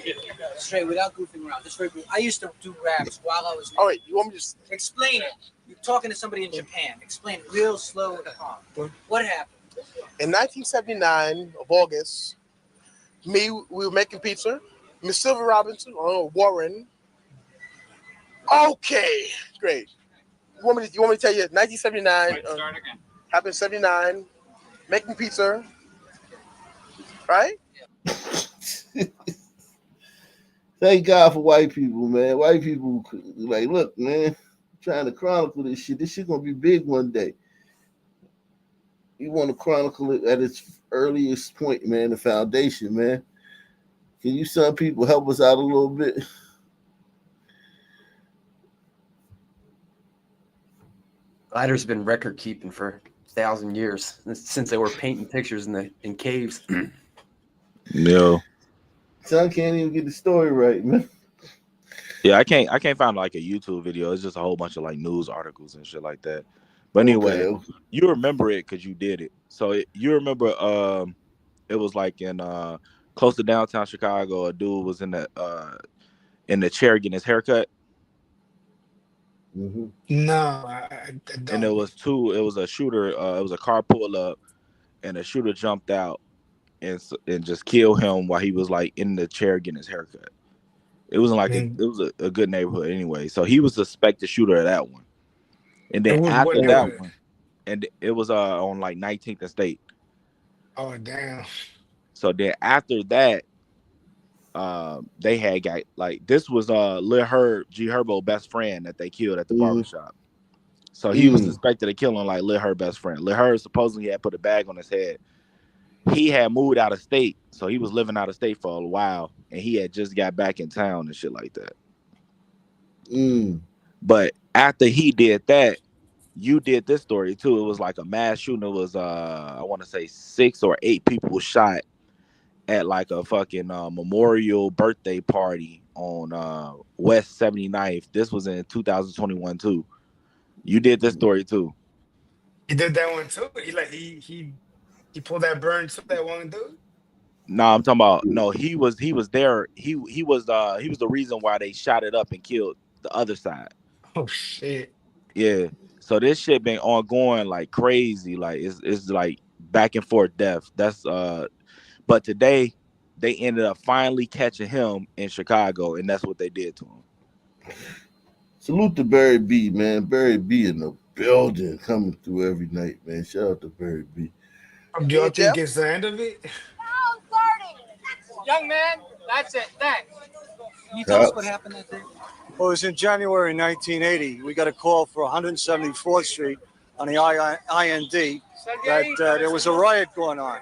Straight without goofing around. This very brief. I used to do raps while I was. All right, you want me to just explain it? You're talking to somebody in Japan. Explain it real slow and calm. What happened? In 1979 of August, we were making pizza. Miss Sylvia Robinson, Warren. Okay, great. You want me to tell you 1979? Start again. Happened 79, making pizza. Right? Thank God for white people, man. White people, like, look, man, trying to chronicle this shit. This shit gonna be big one day. You want to chronicle it at its earliest point, man, the foundation, man. Can you some people help us out a little bit? Glider's been record keeping for 1,000 years since they were painting pictures in caves. Yeah. Son can't even get the story right, man. Yeah, I can't find like a YouTube video. It's just a whole bunch of like news articles and shit like that. But anyway, Okay. you remember it because you did it. So you remember it was like in close to downtown Chicago, a dude was in the chair getting his haircut. Mm-hmm. No, I don't. And it was a shooter, it was a car pull up and a shooter jumped out and just killed him while he was like in the chair getting his haircut. It wasn't like it was a good neighborhood anyway. So he was the suspected shooter of that one. And then after that one, and it was on like 19th and State. Oh damn. So then after that, they had got like this was Lil Herb, G Herbo best friend that they killed at the barbershop. So he was suspected of killing like Lil Herb best friend. Lil Herb supposedly had put a bag on his head. He had moved out of state, so he was living out of state for a while, and he had just got back in town and shit like that. But after he did that, you did this story too. It was like a mass shooting. It was I want to say 6 or 8 people shot at like a fucking memorial birthday party on West 79th. This was in 2021 too. You did this story too. He did that one too. He pulled that burn to that one dude. No, I'm talking about he was there. He was the reason why they shot it up and killed the other side. Oh shit. Yeah. So this shit been ongoing like crazy. Like it's like back and forth death. That's but today they ended up finally catching him in Chicago, and that's what they did to him. Salute to Barry B, man. Barry B in the building, coming through every night, man. Shout out to Barry B. Do y'all think it's the end of it? Young man, that's it. Thanks. Can you tell us what happened that day? Well, it was in January 1980. We got a call for 174th Street on the IND that there was a riot going on.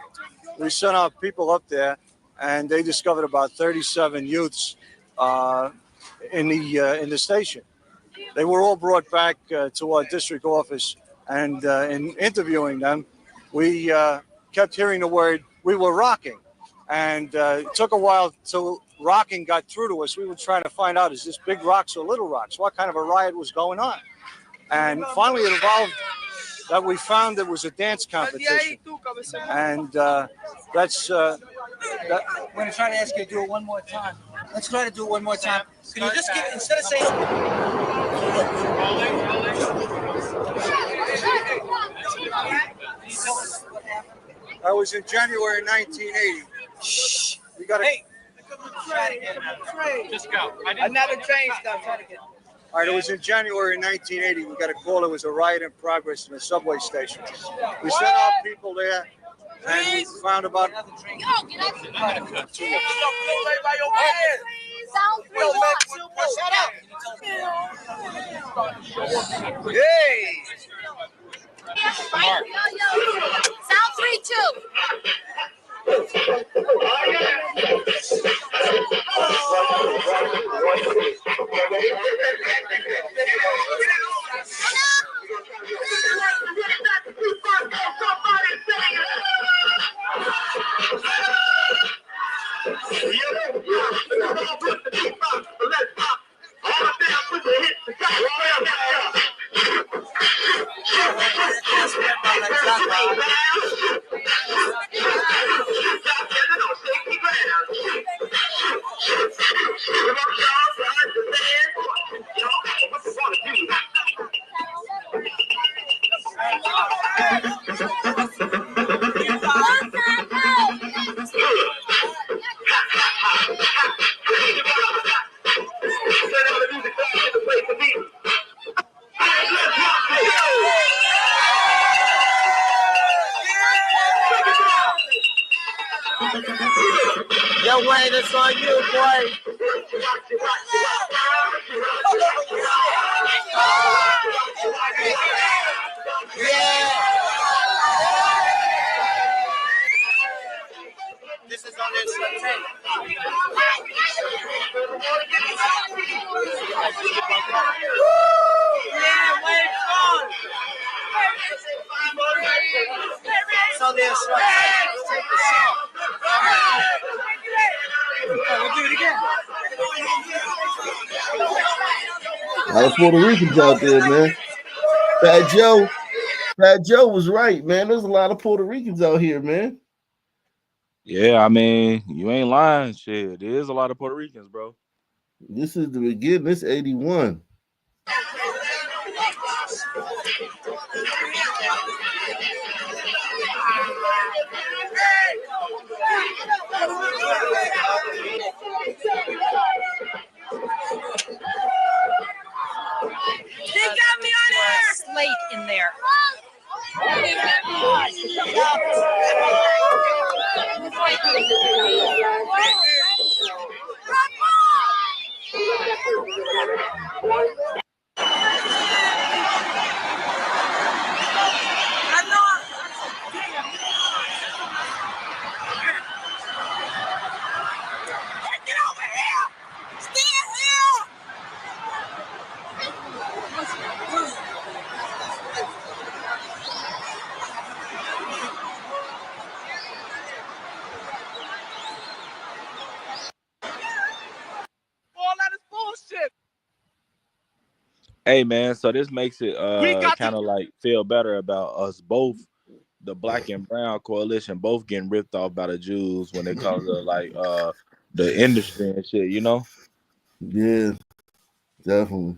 We sent our people up there, and they discovered about 37 youths in the station. They were all brought back to our district office, and in interviewing them, we kept hearing the word, we were rocking. And it took a while till rocking got through to us. We were trying to find out, is this big rocks or little rocks? What kind of a riot was going on? And finally it evolved that we found it was a dance competition. And that's... We're going to try to ask you to do it one more time. Let's try to do it one more time. Can you just get, instead of saying... That was in January 1980. Shh. We got Hey, try it again. Just go. Another train stuff. Try it again. All right, it was in January 1980. We got a call. There was a riot in progress in a subway station. We sent our people there, and we found about... Hey! Mark. Sound 3, 2. Yo, Wayne, it's on you, boy. Yeah. This is on this tape. Yeah, Wayne, this. Take the shot. We'll do it again. A lot of Puerto Ricans out there, man. Fat Joe was right, man. There's a lot of Puerto Ricans out here, man. Yeah, I mean, you ain't lying. Shit, there is a lot of Puerto Ricans, bro. This is the beginning. This 81. They got me on air. Slate in there. Get over here! Stand here! All that is bullshit. Hey man, so this makes it kind of like feel better about us both, the black and brown coalition, both getting ripped off by the Jews when it comes to like the industry and shit, you know? Yeah, definitely.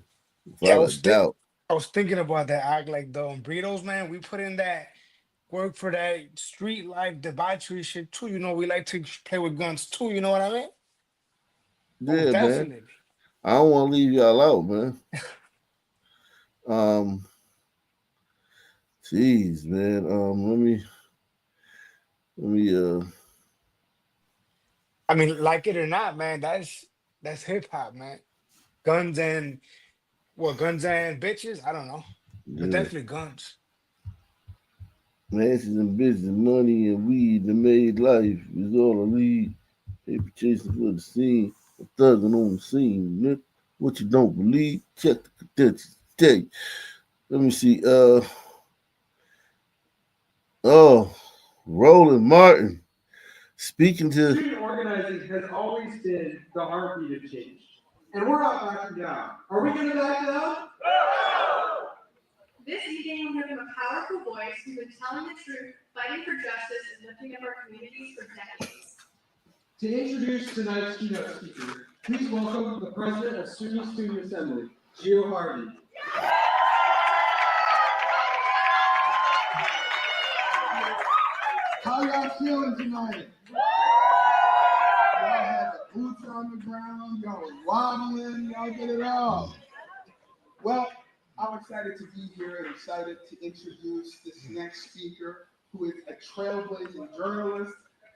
Yeah, Without a doubt. I was thinking about that act like the Umbritos, man. We put in that work for that street life debauchery shit too. You know, we like to play with guns too. You know what I mean? Yeah, man. Definitely. I don't want to leave y'all out, man. Jeez, man. Let me. I mean, like it or not, man, that's hip hop, man. Guns and bitches? I don't know. But Yeah. definitely guns. Mansions and business, money and weed that made life is all I need. Paper chasing for the scene, thugging on the scene. Nigga. What you don't believe, check the credentials today. Let me see. Roland Martin speaking to. Student organizing has always been the heartbeat of change. And we're not backing down. Are we going to back down? This evening, we're giving a powerful voice who's been telling the truth, fighting for justice, and lifting up our communities for decades. To introduce tonight's keynote speaker, please welcome the president of SUNY Student Assembly, Gio Harvey. How y'all feeling tonight? Y'all had the boots on the ground, y'all was wobbling, y'all did it all. Well, I'm excited to be here and excited to introduce this next speaker, who is a trailblazing journalist,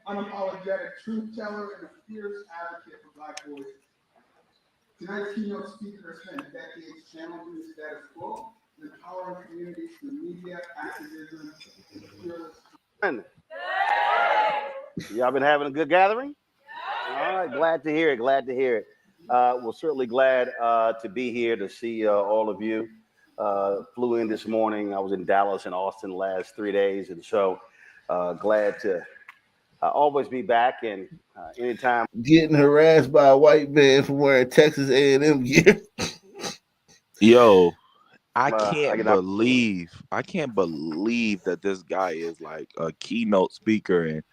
unapologetic truth teller, and a fierce advocate for Black voices. Tonight's keynote speaker has spent decades challenging the status quo and empowering communities through media, activism, and fearless. Y'all been having a good gathering? All right, glad to hear it. Glad to hear it. We're certainly glad to be here to see all of you. Flew in this morning. I was in Dallas and Austin the last 3 days, and so glad to always be back. And anytime Getting harassed by a white man for wearing Texas A&M gear. Yo, I can't believe that this guy is like a keynote speaker and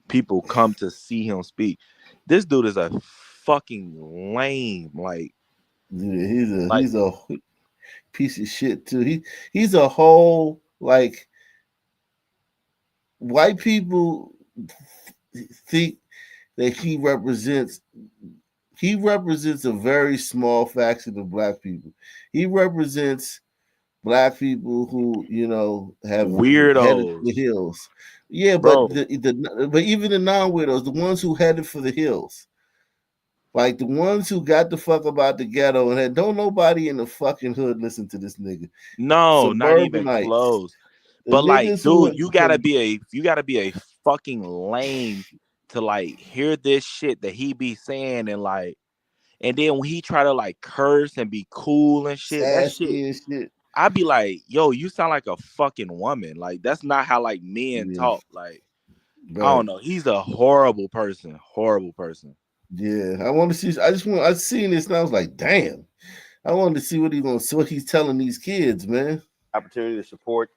people come to see him speak. This dude is a fucking lame. Like, yeah, he's a piece of shit too. He's a whole, like, white people think that he represents a very small faction of black people. He represents black people who, you know, have headed for the hills. Yeah, bro. but but even the non-widows, the ones who headed for the hills, like the ones who got the fuck about the ghetto and had, don't nobody in the fucking hood listen to this nigga. No, not even close. But like, dude, you gotta be a fucking lame to like hear this shit that he be saying, and like, and then when he try to like curse and be cool and shit, that shit. I'd be like, yo, you sound like a fucking woman. Like, that's not how like men talk. Like, I don't know. He's a horrible person. Horrible person. Yeah, I want to see. I seen this and I was like, damn. I wanted to see what he's telling these kids, man. Opportunity to support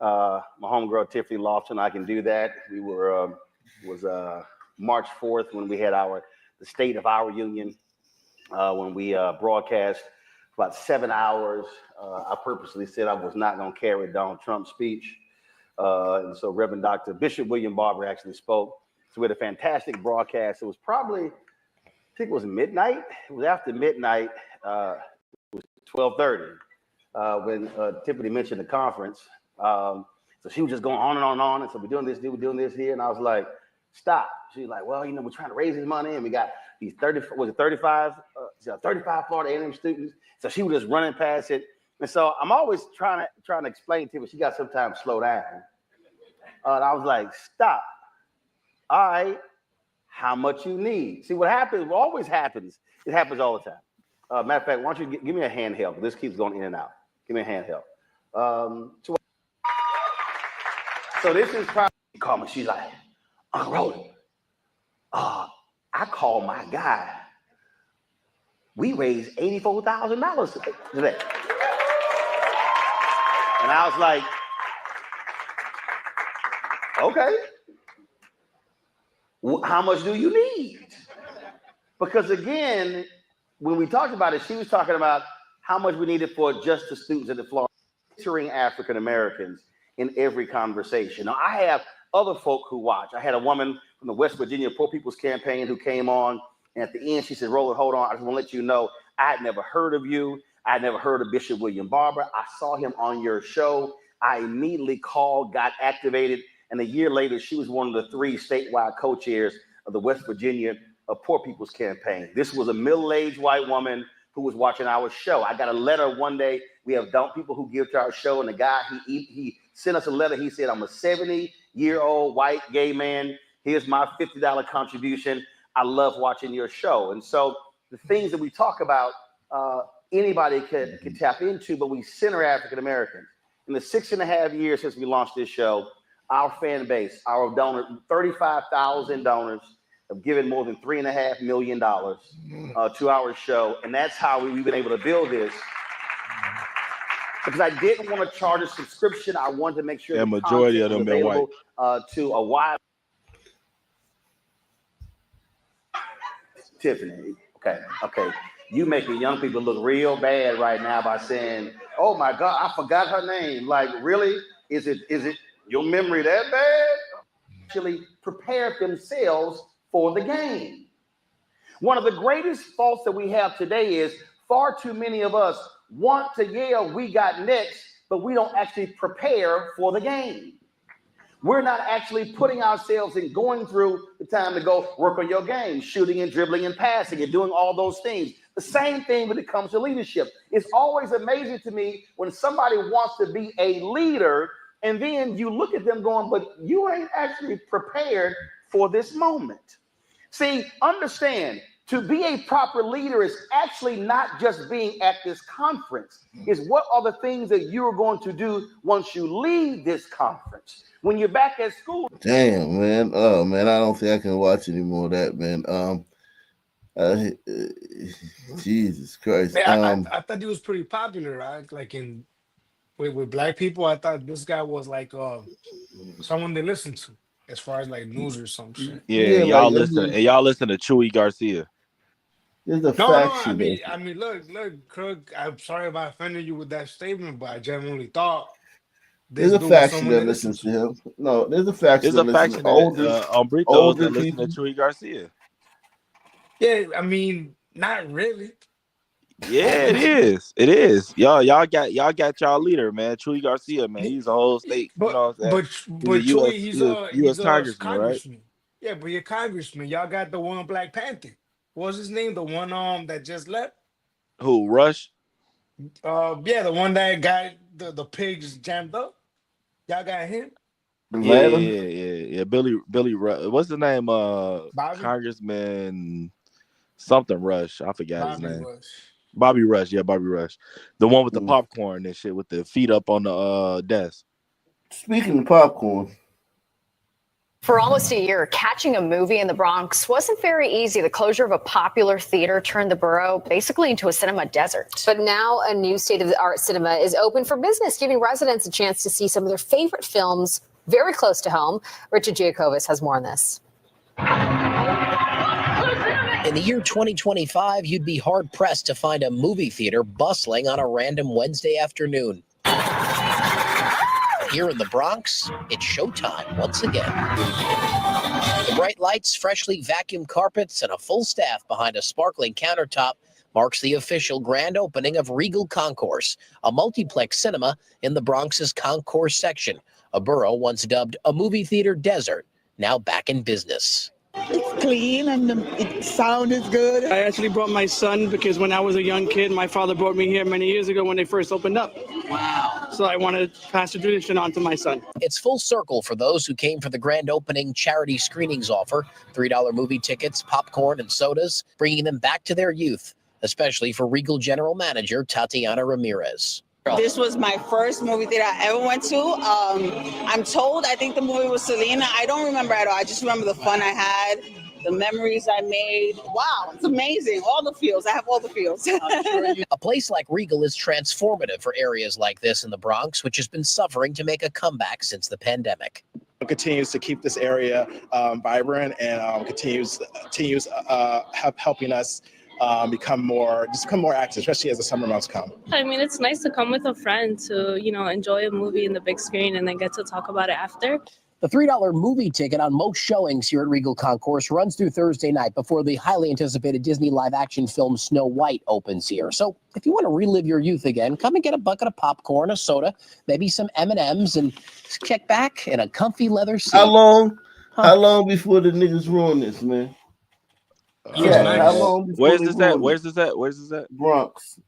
my homegirl Tiffany Lofton. I can do that. We were was March 4th when we had the state of our union when we broadcast for about 7 hours. I purposely said I was not going to carry Donald Trump's speech. And so Reverend Dr. Bishop William Barber actually spoke. So we had a fantastic broadcast. It was probably, I think it was midnight. It was after midnight. It was 12:30 when Tiffany mentioned the conference. So she was just going on and on and on. And so we're doing this here. And I was like, stop. She's like, well, we're trying to raise this money. And we got these 35 Florida A&M students. So she was just running past it. And so I'm always trying to explain to her. She got sometimes slow down. And I was like, stop. All right. How much you need? See, what happens, what always happens, it happens all the time. Matter of fact, why don't you give me a handheld? This keeps going in and out. Give me a handheld. So this is probably, call me. She's like, Uncle Roland, I called my guy. We raised $84,000 today. And I was like, okay. How much do you need? Because again, when we talked about it, she was talking about how much we needed for just the students at the Florida, featuring African Americans in every conversation. Now, I have other folk who watch. I had a woman from the West Virginia Poor People's Campaign who came on, and at the end, she said, Roland, hold on. I just want to let you know, I had never heard of you. I had never heard of Bishop William Barber. I saw him on your show. I immediately called, got activated, and a year later, she was one of the 3 statewide co-chairs of the West Virginia Poor People's Campaign. This was a middle-aged white woman who was watching our show. I got a letter one day. We have people who give to our show, and the guy, he sent us a letter. He said, I'm a 70-year-old white gay man. Here's my $50 contribution. I love watching your show. And so the things that we talk about, anybody can tap into, but we center African Americans. In the 6.5 years since we launched this show, our fan base, our donors, 35,000 donors have given more than $3.5 million to our show. And that's how we've been able to build this. Because I didn't want to charge a subscription. I wanted to make sure the majority of them been white. To a wide. Tiffany, okay. You making young people look real bad right now by saying, oh my God, I forgot her name. Like, really? Is it your memory that bad? Actually prepared themselves for the game. One of the greatest faults that we have today is far too many of us want to yell, we got next, but we don't actually prepare for the game. We're not actually putting ourselves and going through the time to go work on your game, shooting and dribbling and passing and doing all those things. The same thing when it comes to leadership. It's always amazing to me when somebody wants to be a leader and then you look at them going, but you ain't actually prepared for this moment. See, understand, to be a proper leader is actually not just being at this conference. It's what are the things that you're going to do once you leave this conference. When you're back at school. Damn, man. Oh, man, I don't think I can watch any more of that, man. Jesus Christ. Man, I thought he was pretty popular, right? Like with black people, I thought this guy was like someone they listen to as far as like news or some shit. Yeah, y'all listen to Chewy Garcia. There's a faction. I mean, look, Krug, I'm sorry if I offended you with that statement, but I genuinely thought there's a faction that listens to him. No, there's a faction that listens to older that listen to Chewy Garcia. Yeah, I mean, not really. Yeah, it is. It is. Y'all got y'all leader, man. Chewy Garcia, man. He's a whole state. But, you know what I'm saying? But Chewy, he's a U.S. congressman, right? Yeah, but you're congressman. Y'all got the one Black Panther. What was his name? The one that just left? Who, Rush? Yeah, the one that got the pigs jammed up. Y'all got him? Yeah. Billy Rush. What's the name? Congressman something Rush. I forgot his name. Rush. Bobby Rush, the one with the popcorn and shit with the feet up on the desk. Speaking of popcorn. For almost a year, catching a movie in the Bronx wasn't very easy. The closure of a popular theater turned the borough basically into a cinema desert. But now a new state-of-the-art cinema is open for business, giving residents a chance to see some of their favorite films very close to home. Richard Giacovis has more on this. In the year 2025, you'd be hard-pressed to find a movie theater bustling on a random Wednesday afternoon. Here in the Bronx, it's showtime once again. The bright lights, freshly vacuumed carpets, and a full staff behind a sparkling countertop marks the official grand opening of Regal Concourse, a multiplex cinema in the Bronx's Concourse section, a borough once dubbed a movie theater desert, now back in business. It's clean and the sound is good. I actually brought my son because when I was a young kid, my father brought me here many years ago when they first opened up. Wow. So I wanted to pass the tradition on to my son. It's full circle for those who came for the grand opening charity screenings offer, $3 movie tickets, popcorn, and sodas, bringing them back to their youth, especially for Regal General Manager Tatiana Ramirez. This was my first movie theater I ever went to. I'm told, I think the movie was Selena. I don't remember at all. I just remember the fun I had, the memories I made. Wow, it's amazing. All the feels. I have all the feels. A place like Regal is transformative for areas like this in the Bronx, which has been suffering to make a comeback since the pandemic. Continues to keep this area vibrant and continues helping us become more active, especially as the summer months come. I mean, it's nice to come with a friend to, enjoy a movie in the big screen and then get to talk about it after. The $3 movie ticket on most showings here at Regal Concourse runs through Thursday night before the highly anticipated Disney live-action film Snow White opens here. So if you want to relive your youth again, come and get a bucket of popcorn, a soda, maybe some M&Ms, and kick back in a comfy leather seat. How long before the niggas ruin this, man? How long before Where's they this at? ruin it? Where's this at? Bronx.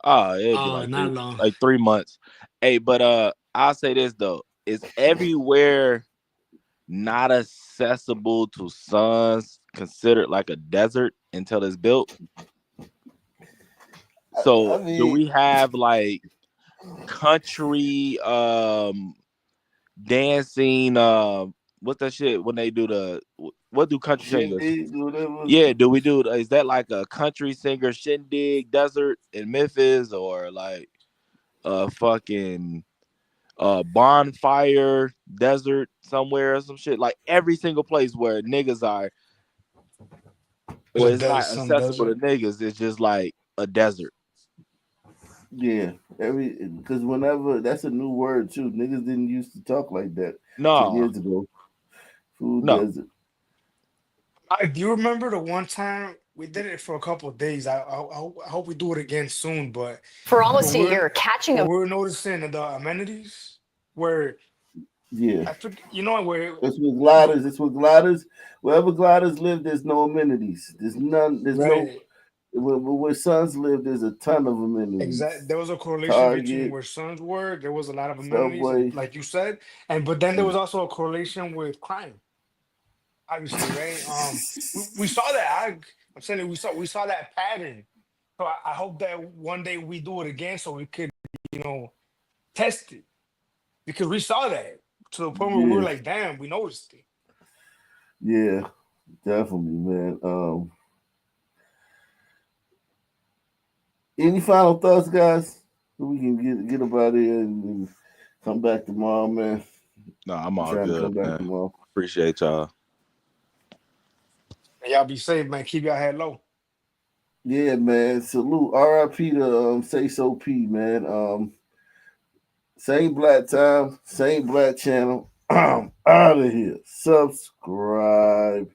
Oh, it'd be like 3 months. Hey, but I'll say this though. Is everywhere not accessible to sons considered like a desert until it's built? So do we have like country dancing what's that shit when they do what do country singers? Yeah, do we do is that like a country singer shindig desert in Memphis or like a fucking bonfire desert somewhere or some shit? Like every single place where niggas are where it's not accessible to niggas, it's just like a desert. Yeah, because whenever that's a new word too. Niggas didn't used to talk like that 10 years ago. Food desert. Do you remember the one time we did it for a couple of days? I hope we do it again soon. But for almost a year, catching we're noticing the amenities where where it's with gliders. It's with gliders. Wherever gliders live, there's no amenities. There's none. There's no. Where sons live, there's a ton of amenities. Exactly. There was a correlation between where sons were. There was a lot of amenities, Subway. like you said, but then there was also a correlation with crime. Obviously, right? We saw that. I'm saying we saw that pattern. So I hope that one day we do it again, so we could, test it, because we saw that to the point where we were like, damn, we noticed it. Yeah, definitely, man. Any final thoughts, guys? So we can get up out of here and come back tomorrow, man. No, I'm all good, man. Appreciate y'all. Y'all be safe, man. Keep your head low. Yeah, man. Salute. R.I.P. to Sayso P, man. Same black time, same black channel. I'm out of here. Subscribe.